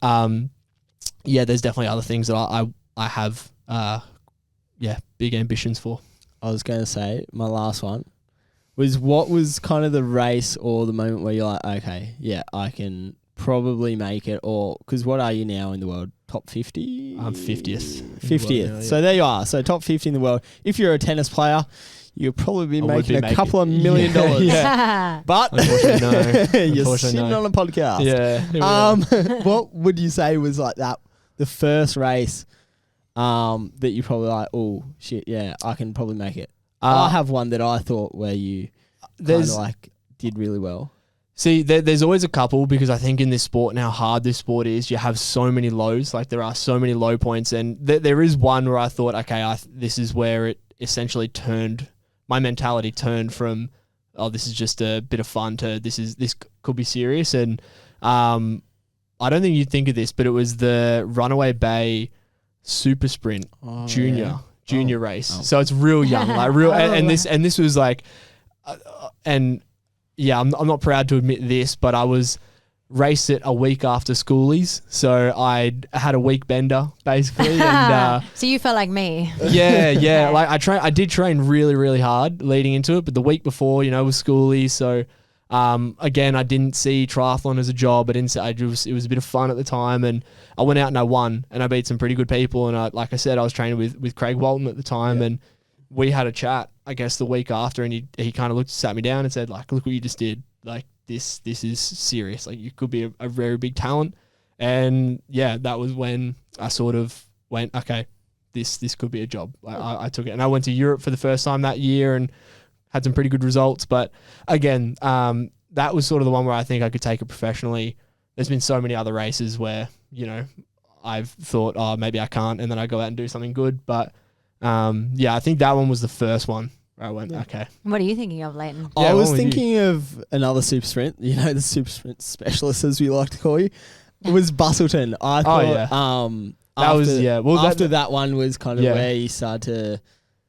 there's definitely other things that I have, big ambitions for. I was going to say my last one was what was kind of the race or the moment where you're like, okay, I can probably make it, or because what are you now in the world? Top 50? I'm 50th. 50th. So there you are. So top 50 in the world. If you're a tennis player, you'll probably be making a couple of $1 million. But unfortunately, you're sitting on a podcast. Yeah. What would you say was like that the first race that you probably like, oh shit, yeah, I can probably make it? I have one that I thought where you kind of like did really well. See, there's always a couple, because I think in this sport and how hard this sport is, you have so many lows. Like there are so many low points, and there is one where I thought, okay, this is where it essentially turned. My mentality turned from, oh, this is just a bit of fun to this could be serious. And I don't think you'd think of this, but it was the Runaway Bay Super Sprint junior race. So it's real young, like real, and this was like, and. Yeah, I'm not proud to admit this, but I was raced it a week after schoolies, so I had a week bender basically. And, so you felt like me. Yeah. Like I did train really, really hard leading into it, but the week before, was schoolies. So again, I didn't see triathlon as a job. It was a bit of fun at the time, and I went out and I won, and I beat some pretty good people. And like I said, I was training with Craig Walton at the time, and we had a chat, I guess, the week after, and he kind of sat me down and said, like, look what you just did. Like, this is serious. Like, you could be a very big talent. And yeah, that was when I sort of went, okay, this could be a job. Like, I took it, and I went to Europe for the first time that year and had some pretty good results. But again, that was sort of the one where I think I could take it professionally. There's been so many other races where, I've thought, oh, maybe I can't, and then I go out and do something good. But I think that one was the first one where I went, okay. What are you thinking of, Leighton? I was thinking of another super sprint, the super sprint specialist, as we like to call you. It was Bustleton. I thought after that one was kind of where you started to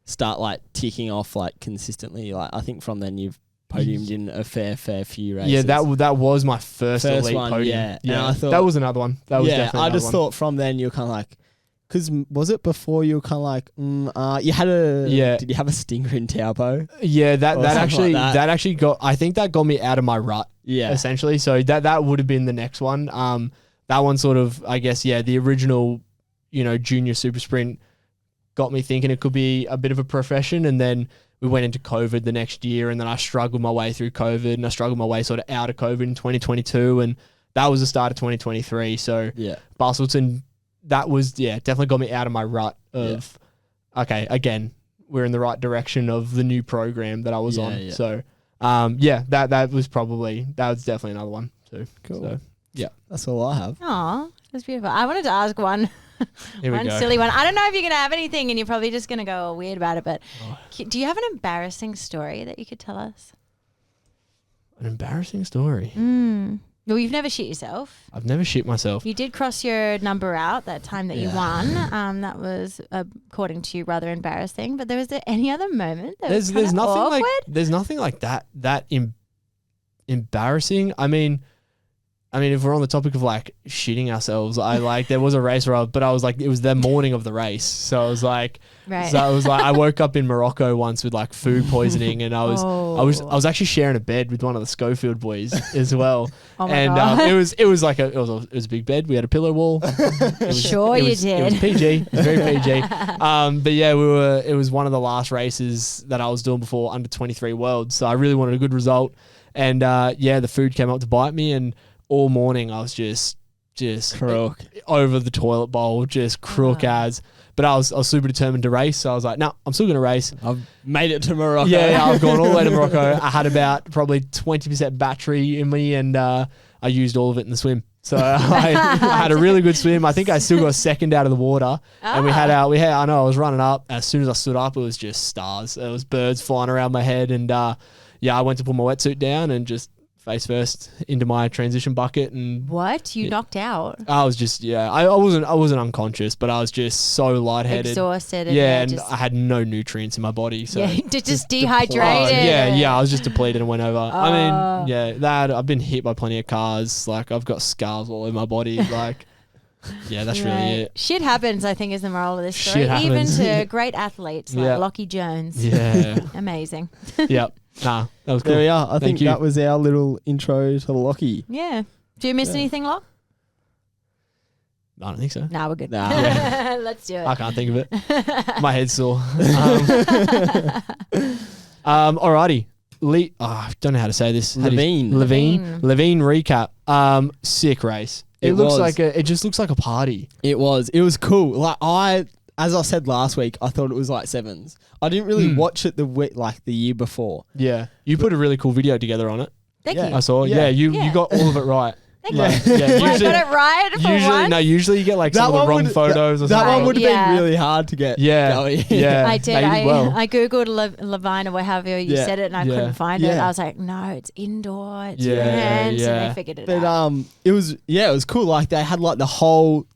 start like ticking off like consistently. Like I think from then you've podiumed in a fair few races. Yeah, that was my first elite one, podium. Yeah. And I thought that was another one. That was definitely I another just one. thought from then you're kind of like, because was it before you were kind of like, you had did you have a stinger in Taupo? Yeah, that actually got, I think that got me out of my rut. Yeah, essentially. So that would have been the next one. That one sort of, I guess, the original, junior super sprint got me thinking it could be a bit of a profession, and then we went into COVID the next year, and then I struggled my way through COVID, and I struggled my way sort of out of COVID in 2022, and that was the start of 2023. So Bustleton, that was, definitely got me out of my rut of, okay, again, we're in the right direction of the new program that I was on. Yeah. So, that was definitely another one too. Cool. So, yeah. That's all I have. Aw, that's beautiful. I wanted to ask one silly one. I don't know if you're going to have anything, and you're probably just going to go all weird about it, but do you have an embarrassing story that you could tell us? An embarrassing story? Well, you've never shit yourself. I've never shit myself. You did cross your number out that time that you won. That was, according to you, rather embarrassing. But was there any other moment that was kind of awkward? There's nothing like that embarrassing. I mean, if we're on the topic of like shitting ourselves, there was a race where I was like, it was the morning of the race. So I was like, I woke up in Morocco once with like food poisoning, and I was actually sharing a bed with one of the Schofield boys as well. God. It was a big bed. We had a pillow wall. You did. It was PG. It was very PG. But yeah, it was one of the last races that I was doing before under 23 Worlds. So I really wanted a good result. And the food came up to bite me, and all morning I was just crook over the toilet bowl, just crook as. But I was super determined to race, so I was like, no, I'm still going to race. I've made it to Morocco. Yeah, I've gone all the way to Morocco. I had about probably 20% battery in me, and I used all of it in the swim. So I had a really good swim. I think I still got second out of the water. And I was running up. As soon as I stood up, it was just stars. There was birds flying around my head, and I went to put my wetsuit down and just face first into my transition bucket. And what? You knocked out? I was just, I wasn't unconscious, but I was just so lightheaded, exhausted, and I had no nutrients in my body. So just dehydrated. I was just depleted and went over. I mean, that I've been hit by plenty of cars. Like I've got scars all over my body. Like, that's really it. Shit happens, I think, is the moral of this story. Even to great athletes like Lockie Jones. Yeah. Amazing. Yep. Nah, that was cool. There we are. I think that was our little intro to Lockie. Yeah. Do you miss anything, Lock? I don't think so. Nah, we're good. Nah. Let's do it. I can't think of it. My head's sore. Alrighty. I don't know how to say this. Levine recap. Sick race. It looks like it just looks like a party. It was cool. Like as I said last week, I thought it was like sevens. I didn't really watch it the year before. Yeah, you put a really cool video together on it. Thank you. I saw. Yeah, you got all of it right. Thank you. I got it right for once. Usually you get like some of the wrong photos or something. That one would have been really hard to get going. Yeah. I did. I Googled Levine or whatever you said it and I couldn't find it. I was like, no, it's indoor. It's rent. So they figured it out. It was cool. Like they had like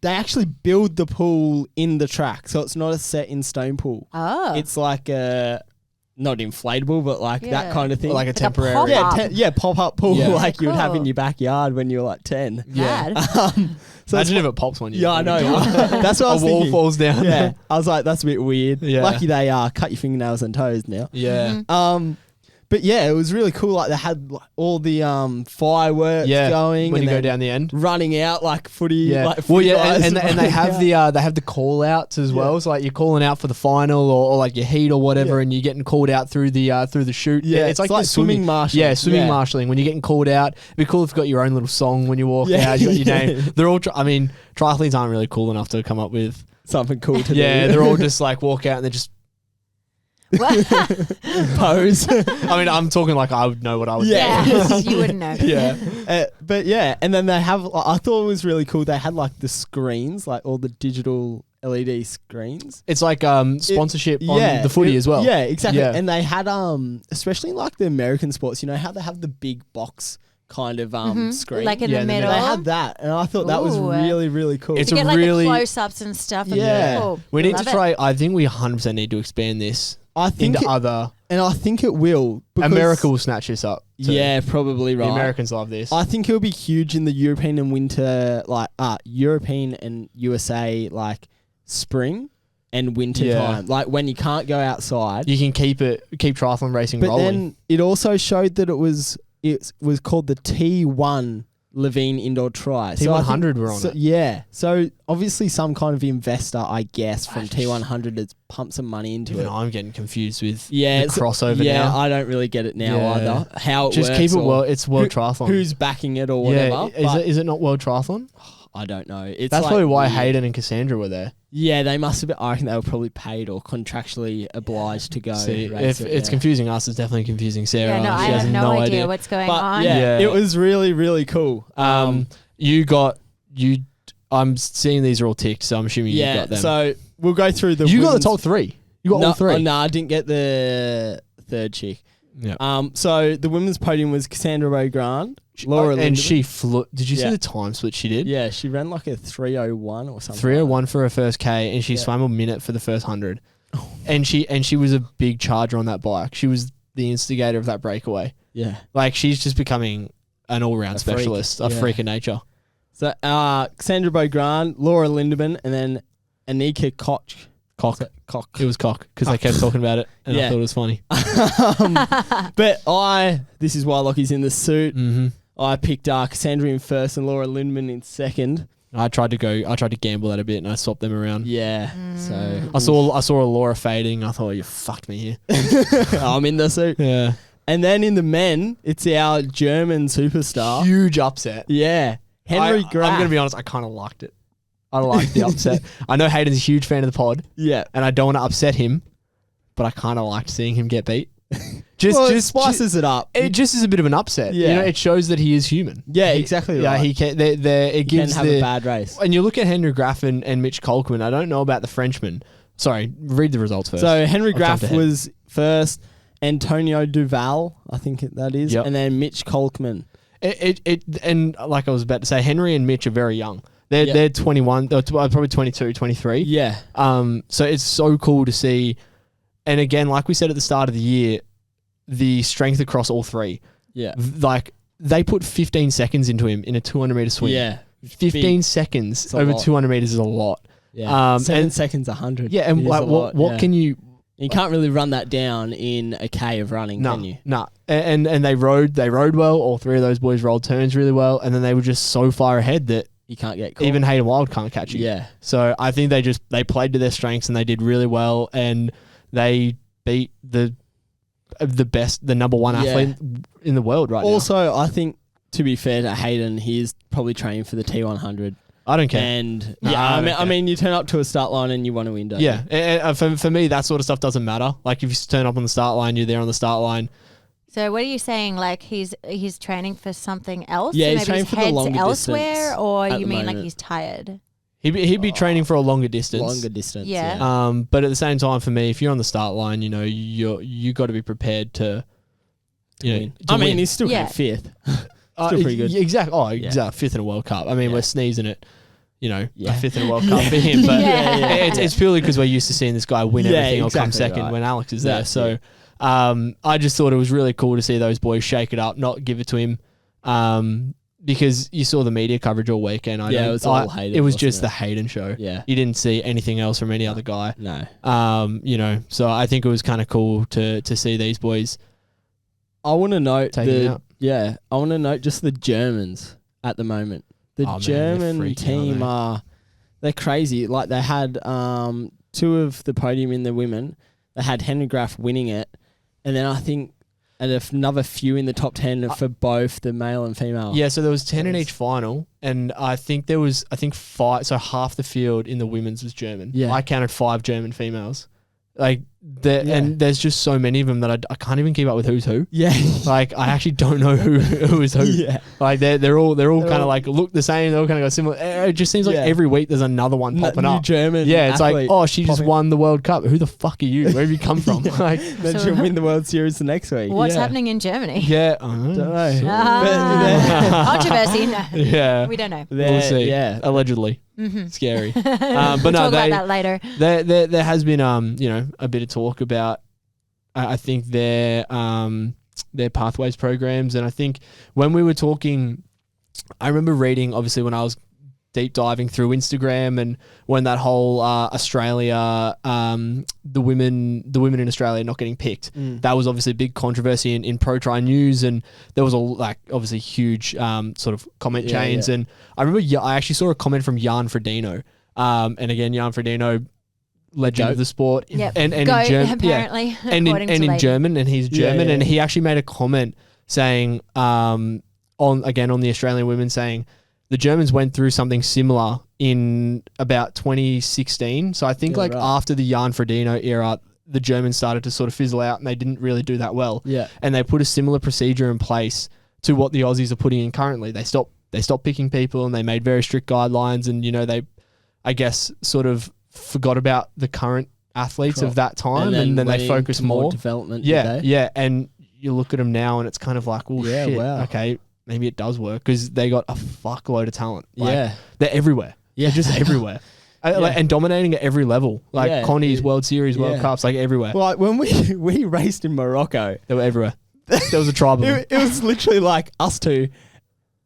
they actually build the pool in the track. So it's not a set in stone pool. Oh. It's like not inflatable, but like that kind of thing. Like a temporary. Pop-up pool like you would have in your backyard when you were like 10. Yeah. So imagine if it pops on you. Yeah, I know. That's what I was thinking. A wall falls down. Yeah. I was like, that's a bit weird. Yeah. Lucky they cut your fingernails and toes now. Yeah. But yeah, it was really cool. Like they had all the fireworks going when you go down the end, running out like footy. and they have the call outs as well. So like you're calling out for the final or like your heat or whatever, and you're getting called out through the chute. Yeah, it's like the swimming marshalling. Yeah, swimming marshalling. When you're getting called out, it'd be cool if you've got your own little song when you walk out. You got your name. They're all. Triathletes aren't really cool enough to come up with something cool to do. Yeah, they're all just like walk out and they're just. Pose. I'm talking like I would know what I would do. Yeah, you wouldn't know. But and then they have, I thought it was really cool, they had like the screens, like all the digital LED screens. It's like sponsorship on the footy as well. Yeah, exactly. Yeah. And they had, especially like the American sports, you know how they have the big box kind of screen, like in the middle. They had that, and I thought that was really, really cool. It's to get like the close-ups and stuff. Yeah, we need to try. I think we 100% need to expand this. I think it will. America will snatch this up. Yeah, probably right. The Americans love this. I think it'll be huge in the European and winter, like European and USA, like spring and winter time. Like when you can't go outside, you can keep triathlon racing rolling. But then it also showed that it was called the T1 Levine Indoor Tri. T100 were on it. Yeah. So obviously some kind of investor, I guess, from T100 has pumped some money into it. Even I'm getting confused with the crossover now. Yeah, I don't really get it now either. How it just works. Keep it well. It's World Triathlon. Who's backing it or whatever. Is it not World Triathlon? I don't know. That's probably why Hayden and Cassandra were there. Yeah, they must have been. I reckon they were probably paid or contractually obliged to go. See, if it's confusing us, it's definitely confusing Sarah. Yeah, I have no idea what's going on. Yeah, it was really, really cool. I'm seeing these are all ticked, so I'm assuming you got them. So we'll go through the. You got the top three. You got all three. No, I didn't get the third chick. Yeah. So the women's podium was Cassandra Beaugrand, Laura Lindemann. And she flew. Did you see the time split she did? Yeah, she ran like a 3:01 or something. 3:01 for her first K, and she swam a minute for the first 100. Oh. And she was a big charger on that bike. She was the instigator of that breakaway. Yeah. Like she's just becoming an all-round specialist, a freak of nature. So Cassandra Beaugrand, Laura Lindemann, and then Anika Koch. Cock. It was cock because they kept talking about it and I thought it was funny. But this is why Lockie's in the suit. Mm-hmm. I picked Cassandra in first and Laura Lindemann in second. I tried to gamble that a bit and I swapped them around. Yeah. So I saw a Laura fading. I thought, you fucked me here. I'm in the suit. Yeah. And then in the men, it's our German superstar. Huge upset. Yeah. Henry Graf. I'm going to be honest, I kind of liked it. I liked the upset. I know Hayden's a huge fan of the pod. Yeah. And I don't want to upset him, but I kind of liked seeing him get beat. It spices it up. It just is a bit of an upset. Yeah. You know, it shows that he is human. Yeah, exactly. Yeah, he can. It gives can have a bad race. And you look at Henry Graf and Mitch Kolkman. I don't know about the Frenchman. Sorry, read the results first. So Henry Graf was first. Antonio Duval, I think that is, and then Mitch Kolkman. And like I was about to say, Henry and Mitch are very young. They're 21, probably 22, 23. Yeah. So it's so cool to see. And again, like we said at the start of the year, the strength across all three. Yeah. Like they put 15 seconds into him in a 200-meter swim. Yeah. 15 seconds over 200 meters is a lot. Yeah. 7 seconds 100. Yeah. And like, what can you... You can't really run that down in a K of running, can you? No. And they rode well. All three of those boys rolled turns really well. And then they were just so far ahead that you can't get caught. Even Hayden Wild can't catch you. Yeah. So I think they played to their strengths and they did really well. And they beat the number one athlete in the world right now. Also, I think to be fair to Hayden, he's probably training for the T100. I don't care. And I mean, you turn up to a start line and you want to win, don't you? Yeah. For me, that sort of stuff doesn't matter. Like if you turn up on the start line, you're there on the start line. So what are you saying? Like he's training for something else? Yeah, so he's maybe training his for the head's longer elsewhere, or you mean moment. like he's tired? He'd be training for a longer distance. Longer distance. Yeah. But at the same time, for me, if you're on the start line, you know, you got to be prepared to win. win. He's still fifth. Still pretty good. Exactly. Oh, exactly. Fifth in a World Cup. I mean, we're sneezing at, a fifth in a World Cup for him, but it's purely because we're used to seing this guy win everything or come second when Alex is there. So I just thought it was really cool to see those boys shake it up, not give it to him, because you saw the media coverage all weekend. It was all Hayden. It was just the Hayden show. Yeah, you didn't see anything else from any other guy. No. So I think it was kind of cool to see these boys. I want to note I want to note just the Germans at the moment. The German team they're crazy. Like they had two of the podium in the women. They had Henry Graf winning it, and then I think another few in the top 10 for both the male and female. Yeah, so there was 10 in each final, and I think there was 5. So half the field in the women's was German. Yeah, I counted 5 German females. Like and there's just so many of them that I can't even keep up with who's who. Yeah, like I actually don't know who is who. Yeah, like they're all kind of like look the same. They all kind of go similar. It just seems like every week there's another one popping up. German. Yeah, it's like she just won the World Cup. Who the fuck are you? Where have you come from? Like then she'll win the World Series the next week. What's happening in Germany? Yeah, I don't know. Controversy. No. Yeah, we don't know. We'll see. Yeah, allegedly. Mm-hmm. Scary. But no, talk about that later. There has been a bit of talk about I think their pathways programs, and I think when we were talking, I remember reading obviously when I was deep diving through Instagram and when that whole Australia the women in Australia not getting picked, that was obviously a big controversy in Pro Tri News, and there was obviously huge sort of comment chains. And I remember I actually saw a comment from Jan Frodeno, and again Jan Frodeno, legend of the sport, and in German, apparently, and in German, and he's German, and he actually made a comment saying on the Australian women, saying the Germans went through something similar in about 2016. So I think after the Jan Frodeno era, the Germans started to sort of fizzle out and they didn't really do that well. Yeah. And they put a similar procedure in place to what the Aussies are putting in currently. They stopped picking people and they made very strict guidelines, and they, I guess, sort of forgot about the current athletes of that time, and then they focus more development. Yeah. And you look at them now and it's kind of like, shit, wow. Okay, maybe it does work because they got a fuckload of talent. Like, they're everywhere. Yeah, they're just everywhere. And dominating at every level. Like Connie's World Series, World Cups, like everywhere. Well, like when we raced in Morocco, they were everywhere. There was a tribe of them. It was literally like us two,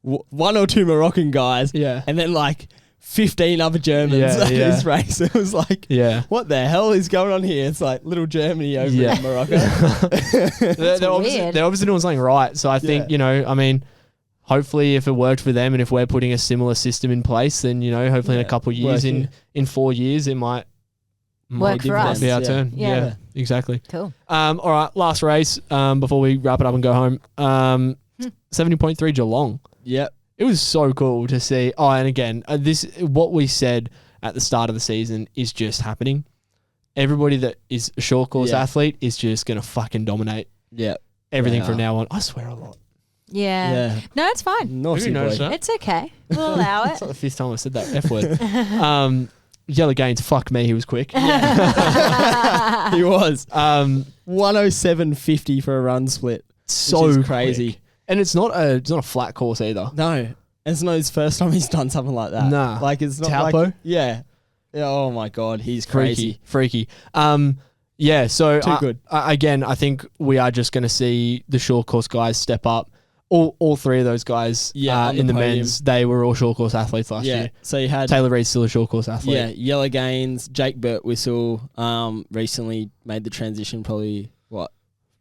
1 or 2 Moroccan guys, and then like 15 other Germans at this race. It was like, what the hell is going on here? It's like little Germany over in Morocco. They're obviously doing something right. So I think, I mean, hopefully if it worked for them and if we're putting a similar system in place, then, hopefully in a couple of years, in 4 years, it might work for us. Be our turn. Yeah, exactly. Cool. All right, last race before we wrap it up and go home. 70.3 Geelong. Yep. It was so cool to see. Oh, and again, what we said at the start of the season is just happening. Everybody that is a short course athlete is just going to fucking dominate everything from now on. I swear a lot. Yeah. No, it's fine. It's okay. We'll allow it. It's not the 5th time I said that F word. Yellow Gaines, fuck me, he was quick. He was. 107.50 for a run split. So crazy. Quick. And it's not a flat course either. No. And it's not his first time he's done something like that. Nah. Like it's not Taupo? like... Yeah. Oh my God, he's crazy. Freaky. So too good. Again, I think we are just going to see the short course guys step up. All 3 of those guys in the men's, they were all short course athletes last year. So you had... Taylor Reid's still a short course athlete. Yeah, Yellow Gaines, Jake Birtwhistle recently made the transition probably,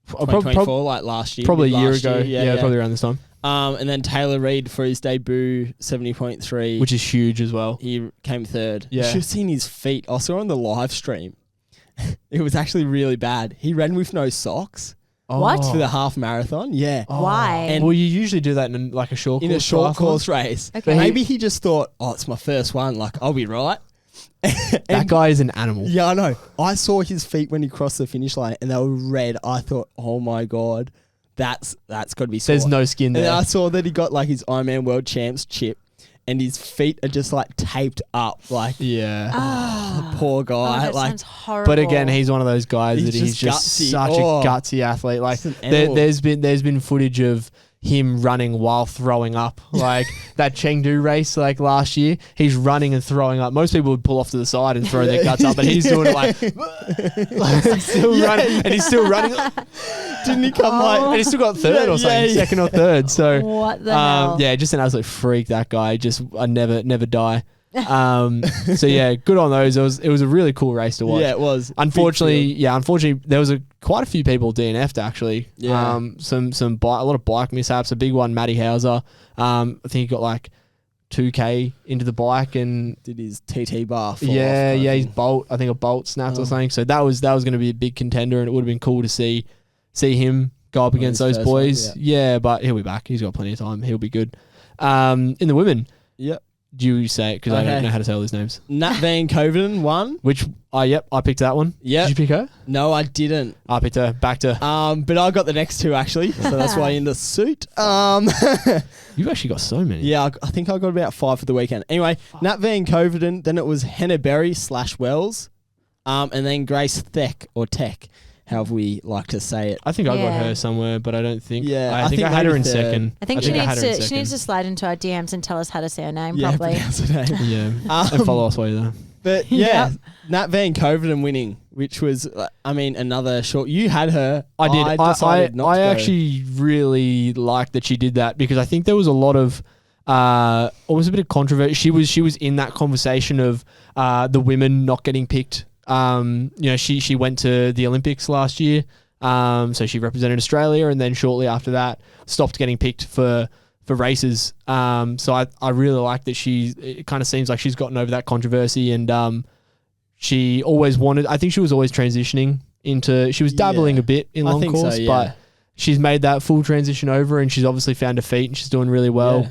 2024, like last year. Probably a year ago. Yeah, probably around this time. And then Taylor Reid for his debut, 70.3. Which is huge as well. He came 3rd. Yeah. You should have seen his feet. I saw on the live stream. It was actually really bad. He ran with no socks. What? For the half marathon, yeah. Why? And well, you usually do that in like a short course. In a short triathlon. course race. Okay. Maybe he just thought, it's my first one. Like, I'll be right. That guy is an animal. Yeah, I know. I saw his feet when he crossed the finish line and they were red. I thought, oh my God, that's got to be sore. There's no skin there. And then I saw that he got like his Ironman World Champs chip and his feet are just like taped up. Like, yeah. the poor guy. That like, sounds horrible. But again, he's one of those guys He's that he's just just gutsy. such a gutsy athlete. Like there's been footage of him running while throwing up, like that Chengdu race like last year. He's running and throwing up. Most people would pull off to the side and throw their guts up, but he's doing it like still running, and he's still running. Didn't he come And he's still got third or something, second or third. So what the hell? yeah, just an absolute freak. That guy, just I never die. So yeah, good on those. It was a really cool race to watch. Yeah, it was. Unfortunately, there was quite a few people DNF'd actually. Yeah. A lot of bike mishaps. A big one, Matty Hauser. I think he got like 2K into the bike and did his TT bar. His bolt. I think a bolt snapped or something. So that was going to be a big contender, and it would have been cool to see him go up against those boys. One, yeah, but he'll be back. He's got plenty of time. He'll be good. In the women. Yep. Do you say it? Because I don't know how to say all these names. Nat Van Covenden won. I picked that one. Yeah. Did you pick her? No, I didn't. I picked her. Backed her. But I got the next two actually, so that's why in the suit. You've actually got so many. Yeah, I think I got about 5 for the weekend. Anyway, Nat Van Covenden, then it was Hannah Berry /Wells, and then Grace Tech, however we like to say it. I think I got her somewhere, but I don't think. Yeah, I think I had her in second. I think she needs to slide into our DMs and tell us how to say her name properly. Yeah, and follow us while you're there. But yeah, Nat Van Covenden winning, which was, another short. You had her. I did. I actually really liked that she did that because I think there was a lot of almost a bit of controversy. She was in that conversation of the women not getting picked. She went to the Olympics last year, so she represented Australia, and then shortly after that stopped getting picked for races. So I really like that it kind of seems like she's gotten over that controversy, and she always wanted. I think she was always transitioning into. She was dabbling a bit in long course, but she's made that full transition over, and she's obviously found her feet, and she's doing really well.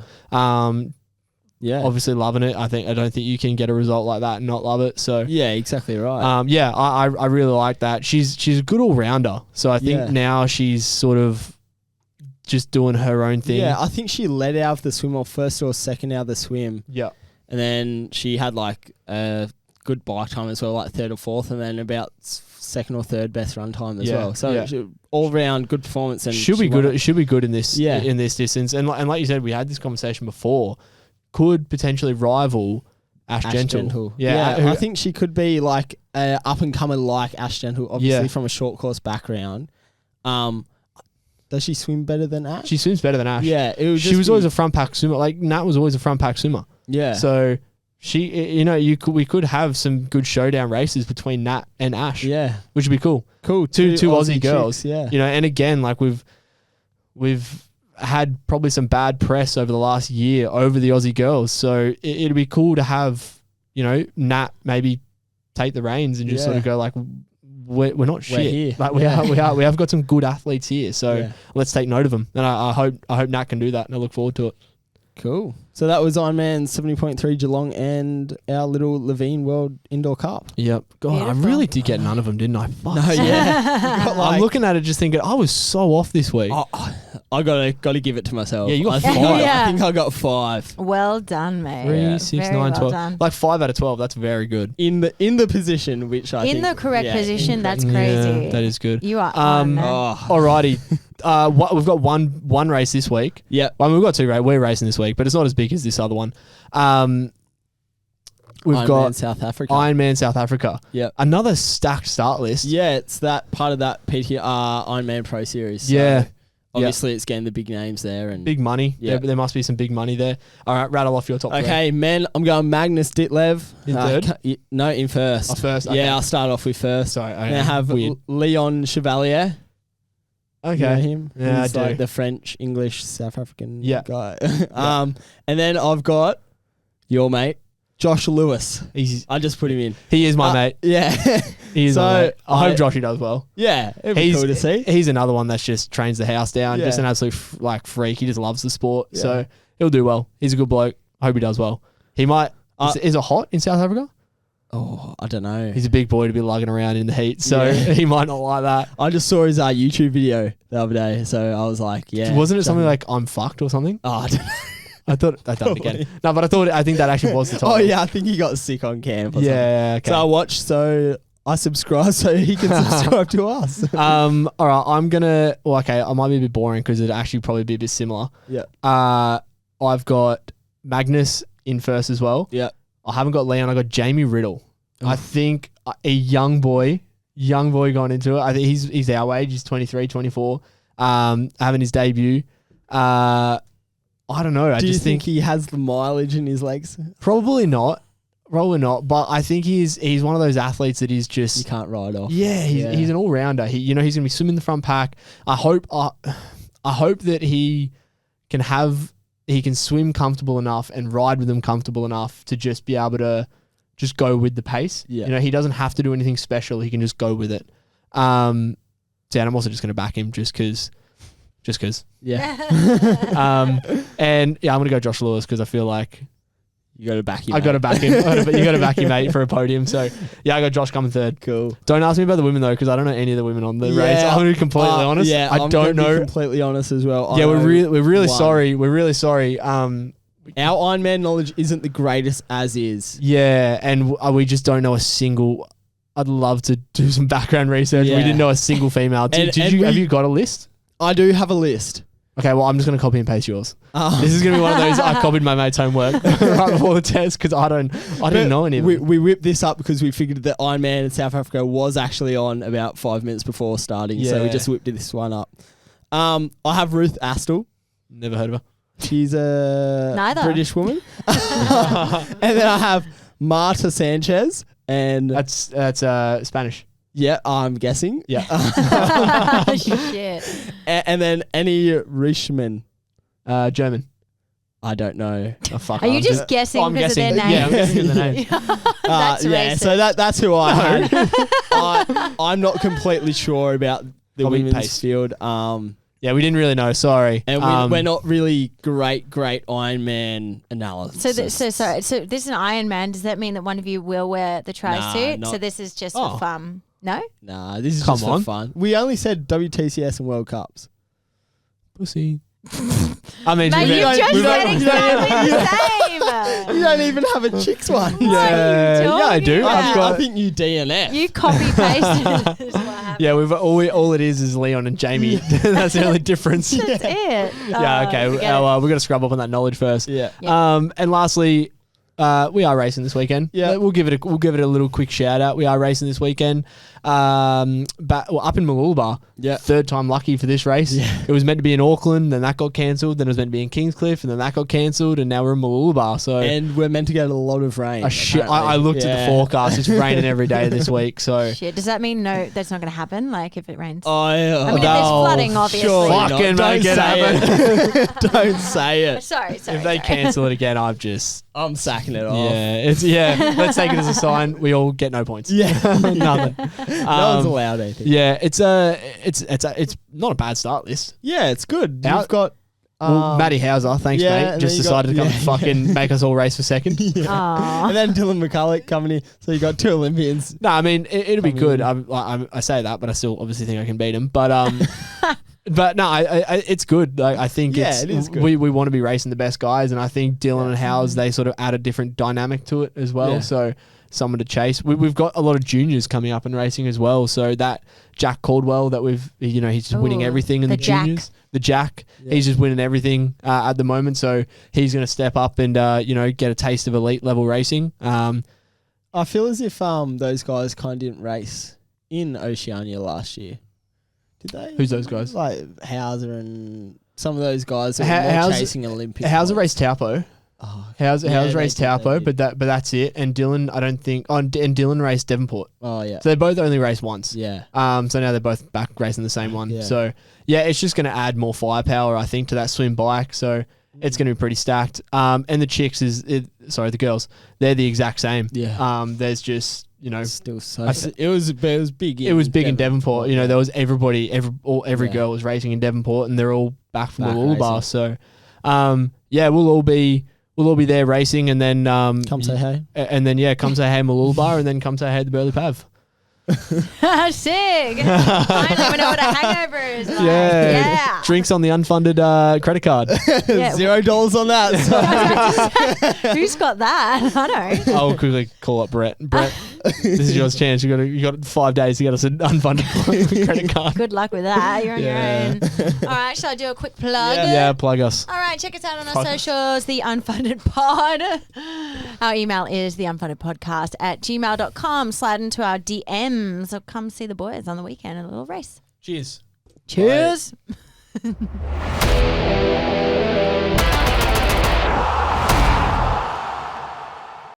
Yeah. Obviously loving it. I don't think you can get a result like that and not love it. So yeah, exactly right. I really like that. She's a good all rounder. So I think now she's sort of just doing her own thing. Yeah, I think she led out of the swim, or first or second out of the swim. Yeah. And then she had like a good bike time as well, like third or fourth, and then about second or third best run time as well. So all round good performance, and she'll be good in this in this distance. And like you said, we had this conversation before. Could potentially rival Ash Gentle. Yeah, I think she could be like up and coming like Ash Gentle, obviously from a short course background. Does she swim better than Ash? She swims better than Ash. Yeah, she was always a front pack swimmer. Like Nat was always a front pack swimmer. Yeah. So we could have some good showdown races between Nat and Ash. Yeah, which would be cool. Cool. Two Aussie girls. Chicks, yeah. And again, like we've had probably some bad press over the last year over the Aussie girls. So it'd be cool to have, Nat maybe take the reins and just sort of go like, we're not shit. We're here. Like we have got some good athletes here. So let's take note of them. And I hope Nat can do that, and I look forward to it. Cool. So that was Ironman 70.3 Geelong and our little Levine World Indoor Cup. Yep. God, beautiful. I really did get none of them, didn't I? Fuck. No, yeah. I'm looking at it just thinking, I was so off this week. I gotta give it to myself. Yeah, you got 5. I think I got 5. Well done, mate. 3, 6, 9, 12. Done. Like 5 out of 12. That's very good. In the position which I think. In the correct position, that's crazy. Yeah, that is good. You are on, man. Alrighty. We've got one race this week. Yeah. Well, we've got 2 races. We're racing this week, but it's not as big as this other one. We've got Ironman South Africa. Yeah. Another stacked start list. Yeah, it's that part of that PTR Ironman Pro Series. So yeah. Obviously, it's getting the big names there and big money. Yeah, there must be some big money there. All right, rattle off your top. Okay, men, I'm going Magnus Ditlev in third. No, in first. First. Okay. Yeah, I'll start off with first. Sorry, I have Leon Chevalier. Okay, you know him. Yeah, he's like the French, English, South African guy. And then I've got your mate, Josh Lewis. I just put him in. He is my mate. Yeah. He is I hope Joshy does well. Yeah, it'd be cool to see. He's another one that's just trains the house down. Just an absolute freak. He just loves the sport. Yeah. So he'll do well. He's a good bloke. I hope he does well. He might. Is it hot in South Africa? Oh, I don't know. He's a big boy to be lugging around in the heat, so he might not like that. I just saw his YouTube video the other day, so I was like, Wasn't it something like I'm fucked or something? Oh, I don't know. I thought I'd done it again. No, but I think that actually was the title. Oh yeah, I think he got sick on camp or something. Okay. So I watched, so I subscribe so he can subscribe to us. All right, I'm gonna I might be a bit boring because it'd actually probably be a bit similar. Yeah. I've got Magnus in first as well. Yeah. I haven't got Leon, I got Jamie Riddle. I think a young boy going into it. I think he's our age, he's 23, 24. Having his debut. I don't know. Do you think he has the mileage in his legs? Probably not. But I think he's one of those athletes that is just you can't ride off. Yeah, he's an all rounder. He's going to be swimming the front pack. I hope that he can swim comfortable enough and ride with them comfortable enough to just be able to just go with the pace. Yeah. He doesn't have to do anything special. He can just go with it. And I'm also just going to back him just because. Yeah. And I'm going to go Josh Lewis because I feel like you got to back him. I got to back him. You got to back him, mate, for a podium. So yeah, I got Josh coming third. Cool. Don't ask me about the women though, because I don't know any of the women on the race. I'm going to be completely honest. Yeah, I don't know. Completely honest as well. Yeah, we're really sorry. We're really sorry. Our Ironman knowledge isn't the greatest as is. Yeah, and we just don't know a single. I'd love to do some background research. Yeah. We didn't know a single female. Have you got a list? I do have a list. Okay, well, I'm just going to copy and paste yours. This is going to be one of those, I copied my mate's homework right before the test because I didn't know any of it. We whipped this up because we figured that Ironman in South Africa was actually on about 5 minutes before starting. Yeah. So we just whipped this one up. I have Ruth Astle. Never heard of her. She's a British woman. And then I have Marta Sanchez. And that's Spanish. Yeah, I'm guessing. Yeah. Shit. And then Annie Reichman. German. I don't know. Oh, fuck. Are you just guessing because of their name? Yeah, I'm guessing the name. That's racist. So that's who I had. I'm not completely sure about the women's field. Yeah, we didn't really know. Sorry. And we're not really great Ironman analysis. So this is an Ironman. Does that mean that one of you will wear the tri-suit? So this is just for fun? No? Nah, this is just for fun. We only said WTCS and World Cups. Pussy. I mean, mate, you just said exactly the same. You don't even have a chicks one. Yeah, I do. I think you DNF. You copy pasted. Yeah, all it is Leon and Jamie. That's the only difference. That's it. Yeah, okay. We've got to scrub up on that knowledge first. Yeah. And lastly, we are racing this weekend. Yeah, we'll give it a little quick shout out. We are racing this weekend. Up in Mooloolaba. Yeah, third time lucky for this race. Yeah. It was meant to be in Auckland, then that got cancelled. Then it was meant to be in Kingscliff, and then that got cancelled. And now we're in Mooloolaba. And we're meant to get a lot of rain. I looked at the forecast. It's raining every day this week. So shit. Does that mean no? That's not going to happen. Like if it rains. I mean, if there's flooding, obviously. Fucking make it happen. Don't say it. Sorry. If they cancel it again, I'm sacking it off. Yeah, let's take it as a sign. We all get no points. Yeah, nothing. No one's allowed anything. Yeah, it's not a bad start list. Yeah, it's good. You've got Matty Hauser, thanks mate. Just decided to come and fucking make us all race for second. And then Dylan McCulloch coming in. So you got two Olympians. No, I mean it'll be good. I say that, but I still obviously think I can beat him. But but no, it's good. Like I think it is good. We want to be racing the best guys, and I think Dylan and Howes, they sort of add a different dynamic to it as well. Yeah. So someone to chase. We've got a lot of juniors coming up and racing as well. So that Jack Caldwell that he's just winning everything in the juniors. The Jack, he's just winning everything at the moment. So he's going to step up and get a taste of elite level racing. I feel as if those guys kind of didn't race in Oceania last year. Did they? Who's those guys? Like Hauser and some of those guys that were chasing Olympic. Hauser raced Taupo. How's raced Taupo, but that's it. And Dylan, I don't think. And Dylan raced Devonport. Oh yeah. So they both only raced once. Yeah. So now they're both back racing the same one. Yeah. So yeah, it's just going to add more firepower, I think, to that swim bike. So it's going to be pretty stacked. And the chicks the girls, they're the exact same. Yeah. There's just still so. It was big. It was big in Devonport. You know, there was every girl was racing in Devonport, and they're all back from Mooloolaba. So, we'll all be there racing, and then come say hey, and then come say hey Mooloolaba, and then come say hey the Burleigh Pav. Sick. I don't even know what a hangover is like. Yeah. Drinks on the unfunded credit card. $0 on that. Who's got that? I don't. I'll quickly call up Brett. Brett, this is your chance. You got 5 days to get us an unfunded credit card. Good luck with that. You're on your own. All right, shall I do a quick plug? Yeah, plug us. All right, check us out on our socials, The Unfunded Pod. Our email is theunfundedpodcast@gmail.com. Slide into our DMs. So come see the boys on the weekend in a little race. Cheers. Cheers.